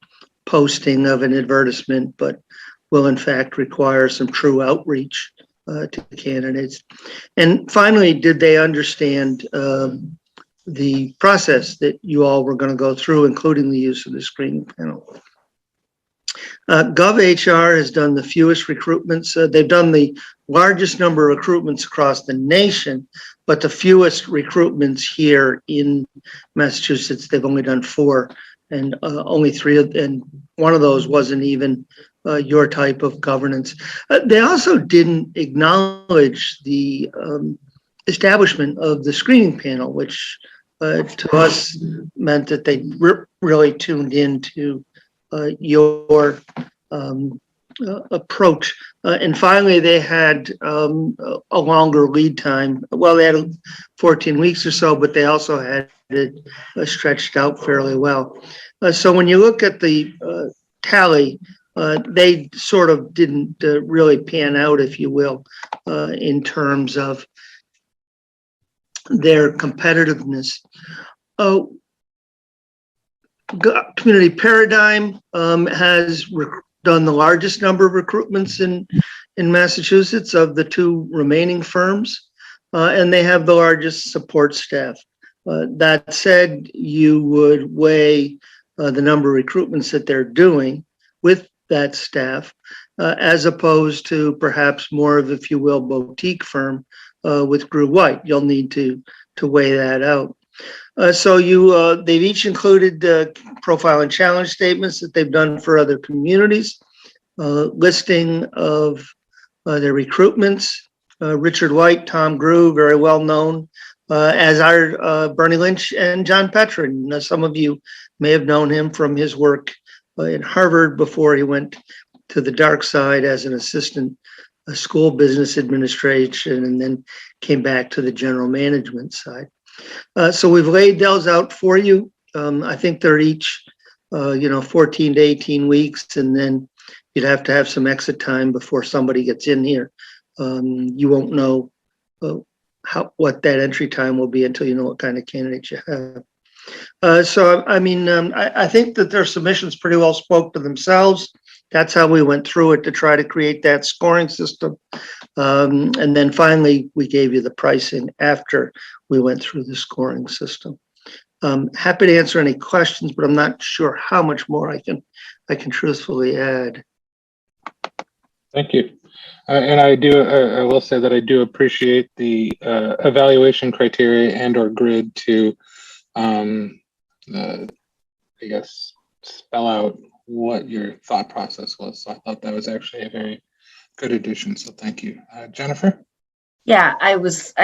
posting of an advertisement, but will in fact require some true outreach to candidates. And finally, did they understand the process that you all were going to go through, including the use of the screening panel? GovHR has done the fewest recruitments. They've done the largest number of recruitments across the nation, but the fewest recruitments here in Massachusetts. They've only done 4, and only 3 and one of those wasn't even your type of governance. They also didn't acknowledge the establishment of the screening panel, which to us meant that they really tuned into your approach. And finally, they had a longer lead time. Well, they had 14 weeks or so, but they also had it stretched out fairly well. So when you look at the tally, they sort of didn't really pan out, if you will, in terms of their competitiveness. Community Paradigm has done the largest number of recruitments in Massachusetts of the 2 remaining firms, and they have the largest support staff. That said, you would weigh the number of recruitments that they're doing with that staff, as opposed to perhaps more of, if you will, boutique firm with Grew White. You'll need to weigh that out. So they've each included profile and challenge statements that they've done for other communities, listing of their recruitments. Richard White, Tom Grew, very well known, as are Bernie Lynch and John Petrin. Some of you may have known him from his work in Harvard before he went to the dark side as an assistant school business administration, and then came back to the general management side. So we've laid those out for you. I think they're each, 14 to 18 weeks, and then you'd have to have some exit time before somebody gets in here. You won't know what that entry time will be until you know what kind of candidates you have. I think that their submissions pretty well spoke for themselves. That's how we went through it to try to create that scoring system. And then finally, we gave you the pricing after we went through the scoring system. Happy to answer any questions, but I'm not sure how much more I can truthfully add. Thank you. And I will say that I do appreciate the evaluation criteria and/or grid to, I guess, spell out what your thought process was. So I thought that was actually a very good addition. So thank you. Jennifer? Yeah, I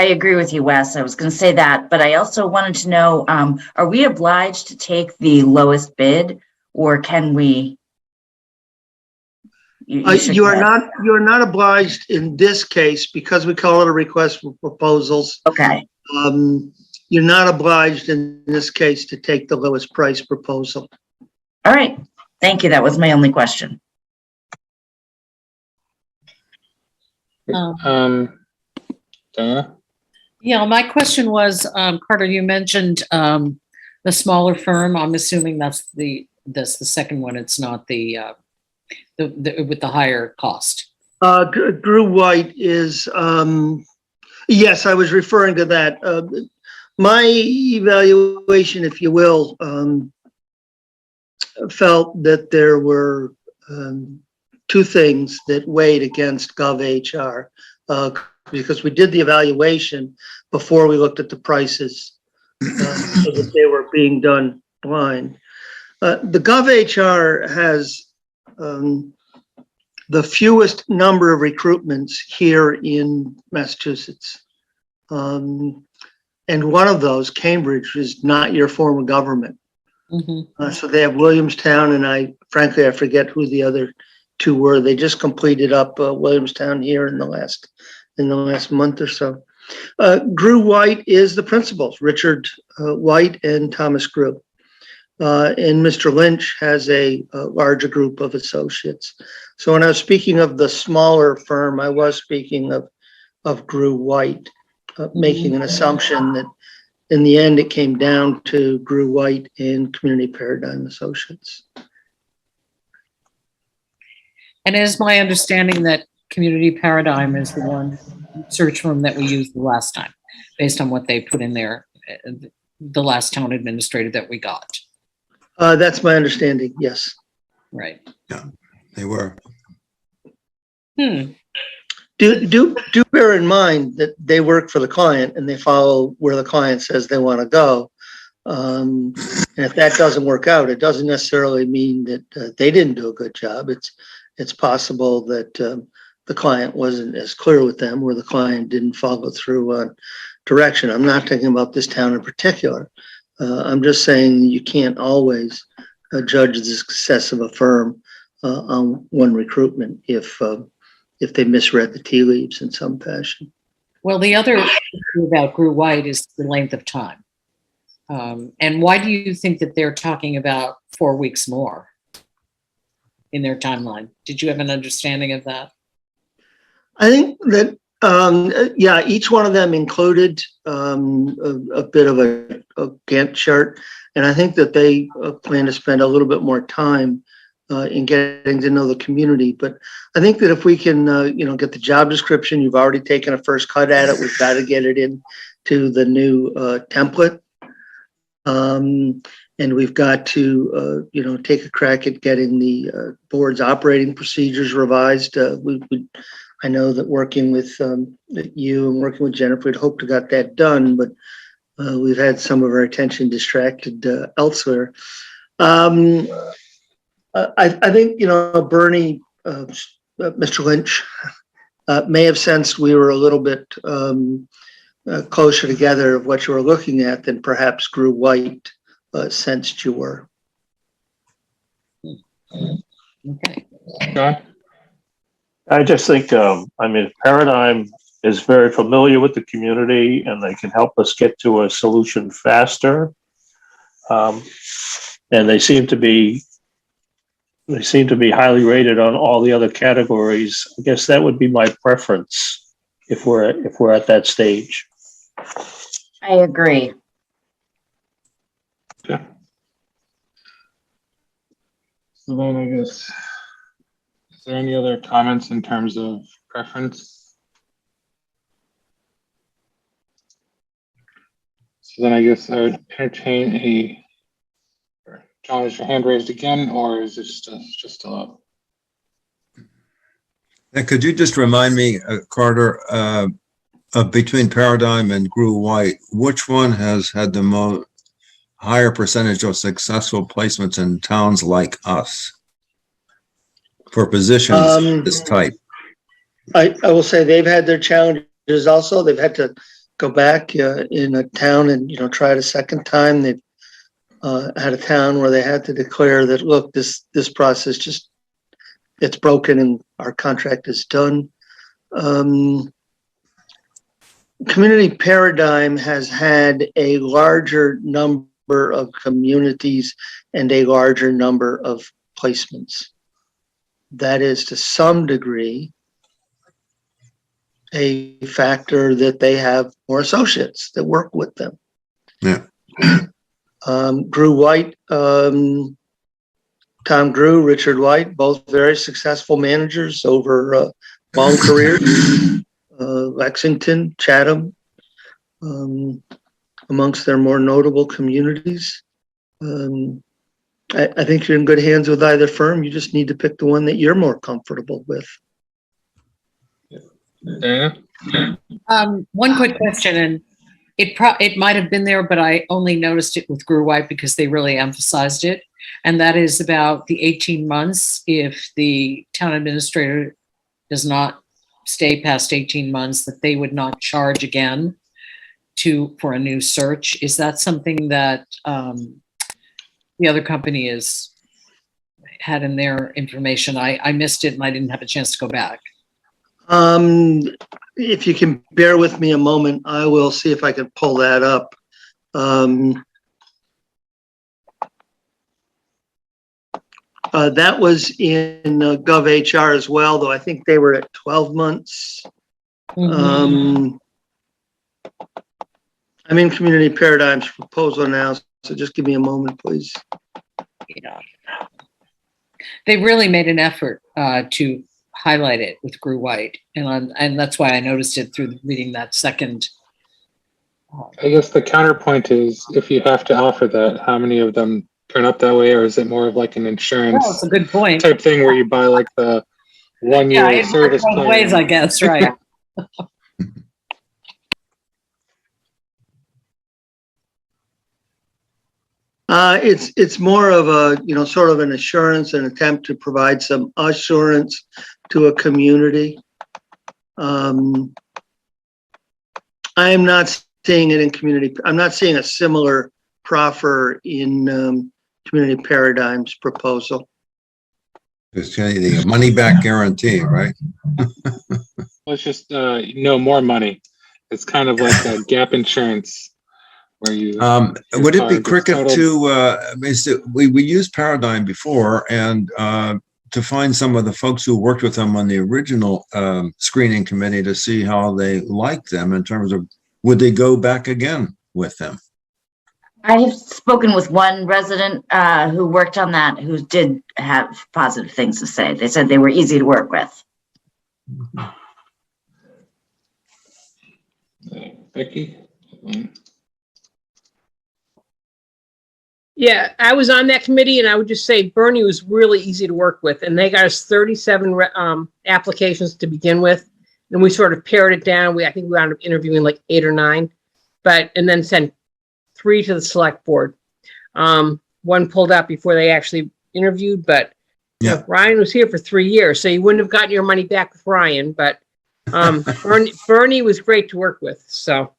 agree with you, Wes. I was going to say that, but I also wanted to know, are we obliged to take the lowest bid, or can we? You are not obliged in this case, because we call it a request for proposals. Okay. You're not obliged in this case to take the lowest price proposal. All right. Thank you. That was my only question. Diana? Yeah, my question was, Carter, you mentioned the smaller firm. I'm assuming that's the second one. It's not the with the higher cost. Drew White is, yes, I was referring to that. My evaluation, if you will, felt that there were two things that weighed against GovHR, because we did the evaluation before we looked at the prices, so that they were being done blind. The GovHR has the fewest number of recruitments here in Massachusetts. And one of those, Cambridge, is not your form of government. Mm-hmm. So they have Williamstown, and frankly, I forget who the other two were. They just completed up Williamstown here in the last month or so. Drew White is the principals, Richard White and Thomas Grew. And Mr. Lynch has a larger group of associates. So when I was speaking of the smaller firm, I was speaking of Grew White, making an assumption that in the end it came down to Grew White and Community Paradigm Associates. And it is my understanding that Community Paradigm is the one search firm that we used the last time, based on what they put in there, the last town administrator that we got. That's my understanding, yes. Right. Yeah, they were. Do bear in mind that they work for the client and they follow where the client says they want to go. And if that doesn't work out, it doesn't necessarily mean that they didn't do a good job. It's possible that the client wasn't as clear with them, or the client didn't follow through on direction. I'm not talking about this town in particular. I'm just saying you can't always judge the success of a firm on one recruitment if they misread the tea leaves in some fashion. Well, the other issue about Grew White is the length of time. And why do you think that they're talking about 4 weeks more in their timeline? Did you have an understanding of that? I think that, yeah, each one of them included a bit of a Gantt chart. And I think that they plan to spend a little bit more time in getting to know the community. But I think that if we can, get the job description, you've already taken a first cut at it. We've got to get it into the new template. And we've got to, take a crack at getting the board's operating procedures revised. I know that working with you and working with Jennifer, we'd hoped to got that done, but we've had some of our attention distracted elsewhere. I think, Bernie, Mr. Lynch, may have sensed we were a little bit closer together of what you were looking at than perhaps Grew White sensed you were. Okay. John? I just think, I mean, Paradigm is very familiar with the community and they can help us get to a solution faster. And they seem to be highly rated on all the other categories. I guess that would be my preference if we're at that stage. I agree. Okay. So then I guess, is there any other comments in terms of preference? So then I guess I would entertain a, John, is your hand raised again, or is it just still up? And could you just remind me, Carter, between Paradigm and Grew White, which one has had the higher percentage of successful placements in towns like us for positions this type? I will say they've had their challenges also. They've had to go back in a town and, try it a second time. They've had a town where they had to declare that, look, this process just, it's broken and our contract is done. Community Paradigm has had a larger number of communities and a larger number of placements. That is to some degree a factor that they have more associates that work with them. Yeah. Drew White, Tom Drew, Richard White, both very successful managers over long careers. Lexington, Chatham, amongst their more notable communities. I think you're in good hands with either firm. You just need to pick the one that you're more comfortable with. One quick question, and it might have been there, but I only noticed it with Grew White because they really emphasized it. And that is about the 18 months. If the town administrator does not stay past 18 months, that they would not charge again for a new search. Is that something that the other company has had in their information? I missed it and I didn't have a chance to go back. If you can bear with me a moment, I will see if I can pull that up. That was in GovHR as well, though I think they were at 12 months. I'm in Community Paradigm's proposal now, so just give me a moment, please. Yeah. They really made an effort to highlight it with Grew White, and that's why I noticed it through reading that second. I guess the counterpoint is, if you have to offer that, how many of them turn up that way, or is it more of like an insurance That's a good point. type thing where you buy like the 1 year Yeah, service both plan? ways, I guess, right? It's more of a, sort of an assurance, an attempt to provide some assurance to a community. I am not seeing it in community. I'm not seeing a similar proffer in Community Paradigm's proposal. It's the money back guarantee, right? Let's just no more money. It's kind of like a gap insurance where you. Would it be cricket to? We used Paradigm before, and to find some of the folks who worked with them on the original screening committee to see how they liked them in terms of would they go back again with them. I have spoken with one resident who worked on that, who did have positive things to say. They said they were easy to work with. Becky? Yeah, I was on that committee, and I would just say Bernie was really easy to work with, and they got us 37 applications to begin with, and we sort of pared it down. I think we wound up interviewing like 8 or 9, and then sent 3 to the select board. One pulled out before they actually interviewed, but yeah, Ryan was here for 3 years, so you wouldn't have gotten your money back with Ryan, but Bernie was great to work with. So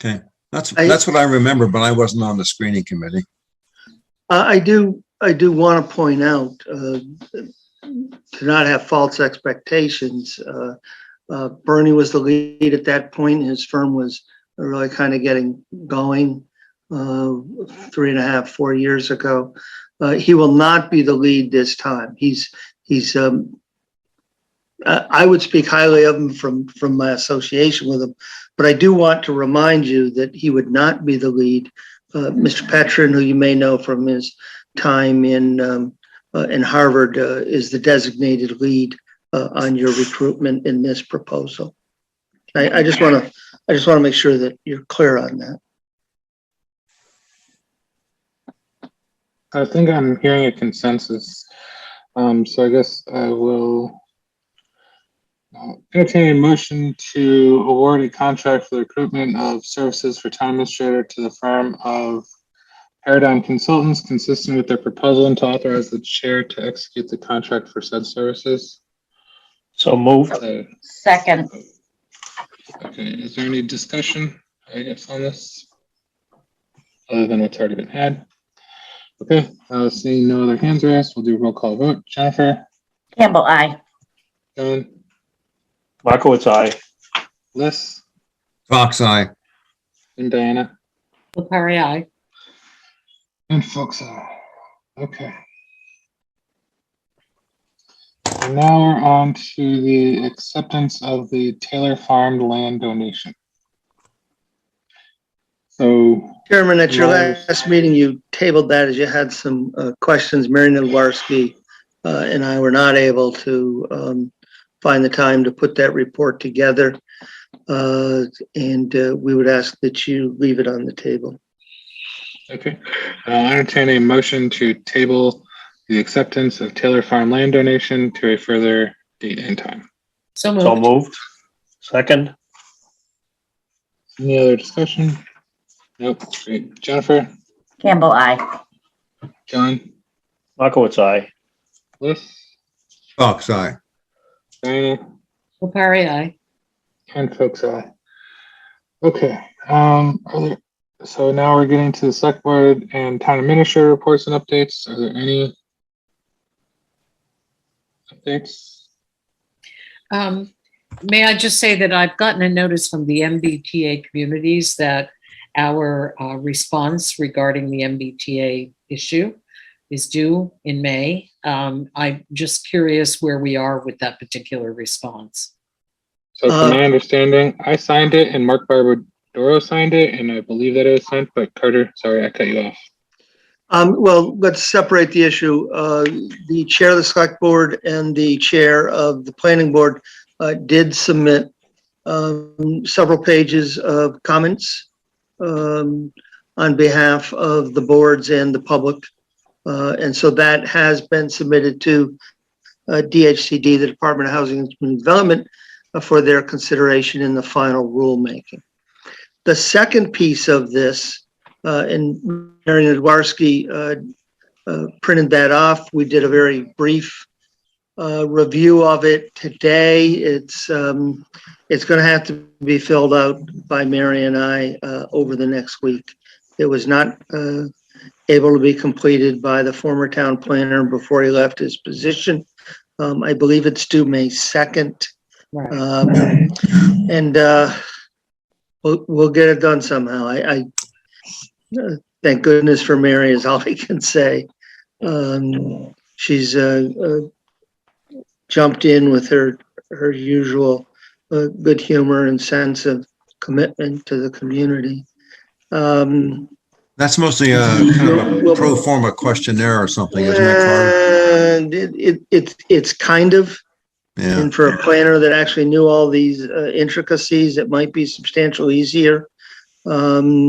okay, that's what I remember, but I wasn't on the screening committee. I do want to point out not have false expectations, Bernie was the lead at that point. His firm was really kind of getting going 3.5, 4 years ago. He will not be the lead this time. He's I would speak highly of him from my association with him, but I do want to remind you that he would not be the lead. Mr. Petrin, who you may know from his time in Harvard, is the designated lead on your recruitment in this proposal. I just want to make sure that you're clear on that. I think I'm hearing a consensus. So I guess I will entertain a motion to award a contract for the recruitment of services for town administrator to the firm of Paradigm Consultants, consistent with their proposal, and to authorize the chair to execute the contract for said services. So moved. Second. Okay, is there any discussion, I guess, on this? Other than what's already been had? Okay, seeing no other hands raised, we'll do a roll call vote. Jennifer? Campbell, aye. John? Markowitz, aye. Liz? Fox eye. And Diana? Lepari, aye. And Fox eye. Okay. And now we're on to the acceptance of the Taylor Farm land donation. So, Chairman, at your last meeting, you tabled that as you had some questions. Marian Ilwarski and I were not able to find the time to put that report together. And we would ask that you leave it on the table. okay, I'll entertain a motion to table the acceptance of Taylor Farm land donation to a further date and time. So moved. So moved. Second. Any other discussion? Nope. Great. Jennifer? Campbell, aye. John? Markowitz, aye. Liz? Fox eye. Diana? Lepari, aye. And Folks eye. Okay. So now we're getting to the select board and town administrator reports and updates. Are there any updates? May I just say that I've gotten a notice from the MBTA communities that our response regarding the MBTA issue is due in May. I'm just curious where we are with that particular response. So from my understanding, I signed it and Mark Barbadoro signed it, and I believe that it was sent, but Carter, sorry, I cut you off. Well, let's separate the issue. The chair of the select board and the chair of the planning board did submit several pages of comments on behalf of the boards and the public. And so that has been submitted to DHCD, the Department of Housing and Community Development, for their consideration in the final rulemaking. The second piece of this, and Marian Ilwarski printed that off. We did a very brief review of it today. It's going to have to be filled out by Mary and I over the next week. It was not able to be completed by the former town planner before he left his position. I believe it's due May 2nd. Right. And we'll get it done somehow. I thank goodness for Mary is all I can say. She's jumped in with her usual good humor and sense of commitment to the community. That's mostly kind of a pro forma questionnaire or something, isn't it, Carter? It's kind of. Yeah. And for a planner that actually knew all these intricacies, it might be substantially easier. We'll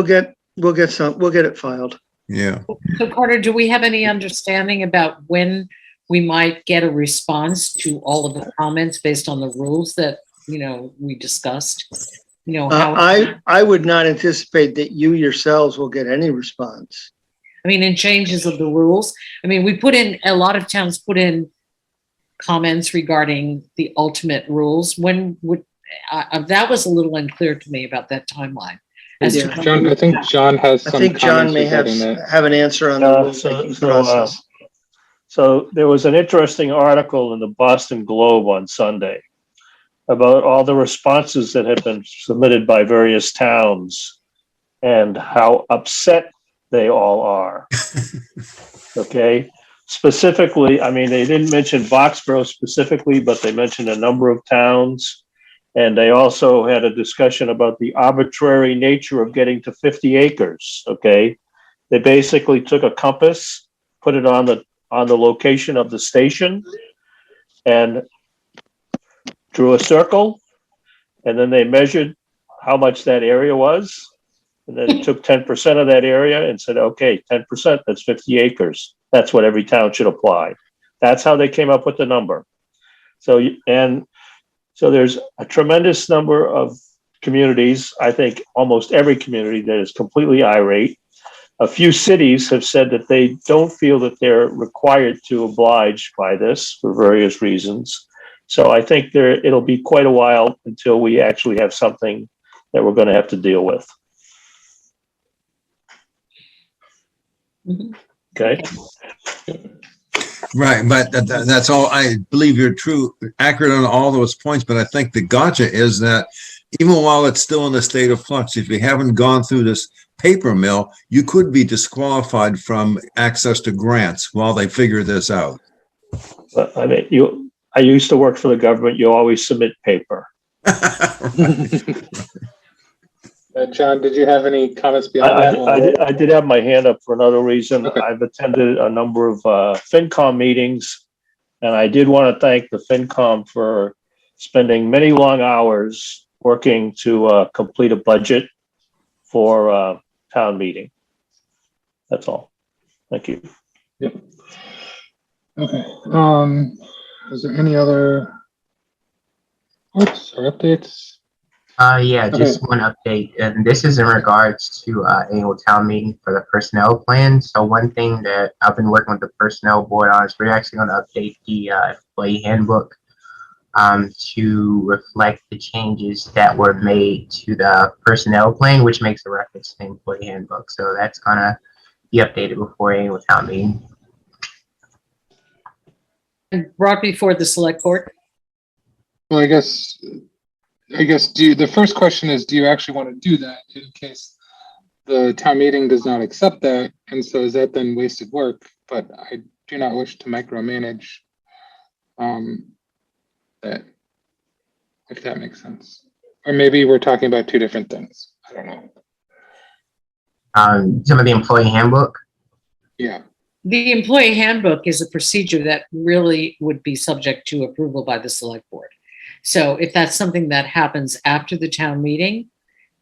get it filed. Yeah. So Carter, do we have any understanding about when we might get a response to all of the comments based on the rules that, we discussed? How I would not anticipate that you yourselves will get any response. in changes of the rules. A lot of towns put in comments regarding the ultimate rules. When would, that was a little unclear to me about that timeline. as to Yeah. when John, I think John has I some think John comments may have, regarding that. have an answer on the rulemaking process. So there was an interesting article in the Boston Globe on Sunday about all the responses that have been submitted by various towns and how upset they all are. Okay. Specifically, I mean, they didn't mention Boxborough specifically, but they mentioned a number of towns. And they also had a discussion about the arbitrary nature of getting to 50 acres. Okay. They basically took a compass, put it on the location of the station, and drew a circle, and then they measured how much that area was, and then took 10% of that area and said, okay, 10%, that's 50 acres. That's what every town should apply. That's how they came up with the number. So there's a tremendous number of communities, I think almost every community, that is completely irate. A few cities have said that they don't feel that they're required to oblige by this for various reasons. So I think it'll be quite a while until we actually have something that we're going to have to deal with. Okay. Right, but that's all. I believe you're accurate on all those points, but I think the gotcha is that even while it's still in a state of flux, if you haven't gone through this paper mill, you could be disqualified from access to grants while they figure this out. But I mean, I used to work for the government. You always submit paper. John, did you have any comments beyond that? I did have my hand up for another reason. Okay. I've attended a number of FinCom meetings, and I did want to thank the FinCom for spending many long hours working to complete a budget for town meeting. That's all. Thank you. Yep. Okay. Is there any other reports or updates? Yeah, just one update, and this is in regards to annual town meeting for the personnel plan. So one thing that I've been working with the personnel board on is we're actually going to update the employee handbook to reflect the changes that were made to the personnel plan, which makes a reference to the employee handbook. So that's going to be updated before annual town meeting. And brought before the select board. Well, I guess the first question is, do you actually want to do that in case the town meeting does not accept that? And so is that then wasted work? But I do not wish to micromanage that, if that makes sense. Or maybe we're talking about two different things. I don't know. Some of the employee handbook. Yeah. The employee handbook is a procedure that really would be subject to approval by the select board. So if that's something that happens after the town meeting,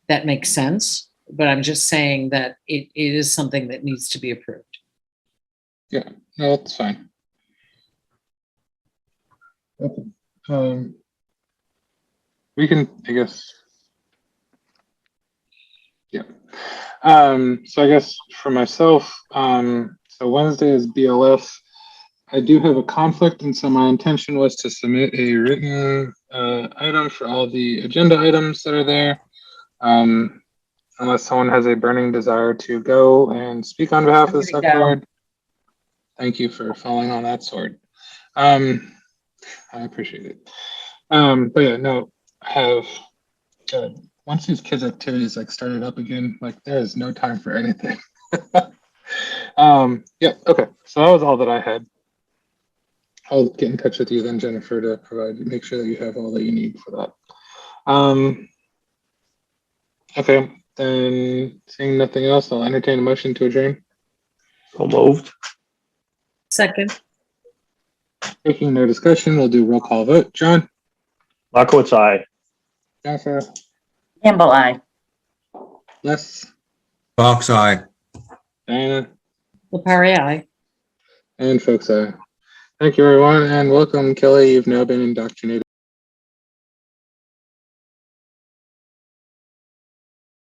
that makes sense. But I'm just saying that it is something that needs to be approved. Yeah, no, that's fine. Okay. We can, I guess. Yeah. So I guess for myself, so Wednesday is BLS. I do have a conflict, and so my intention was to submit a written item for all the agenda items that are there. Unless someone has a burning desire to go and speak on behalf of the select board. Thank you for falling on that sword. I appreciate it. But yeah, no, I have once these kids' activities like started up again, like there is no time for anything. Yeah, okay. So that was all that I had. I'll get in touch with you then, Jennifer, to make sure that you have all that you need for that. Okay, then seeing nothing else, I'll entertain a motion to adjourn. So moved. Second. Taking no discussion, we'll do roll call vote. John? Markowitz, aye. Jennifer? Campbell, aye. Les? Fox eye. Diana? LaPari, aye. And folks, aye. Thank you, everyone, and welcome, Kelly. You've now been indoctrinated.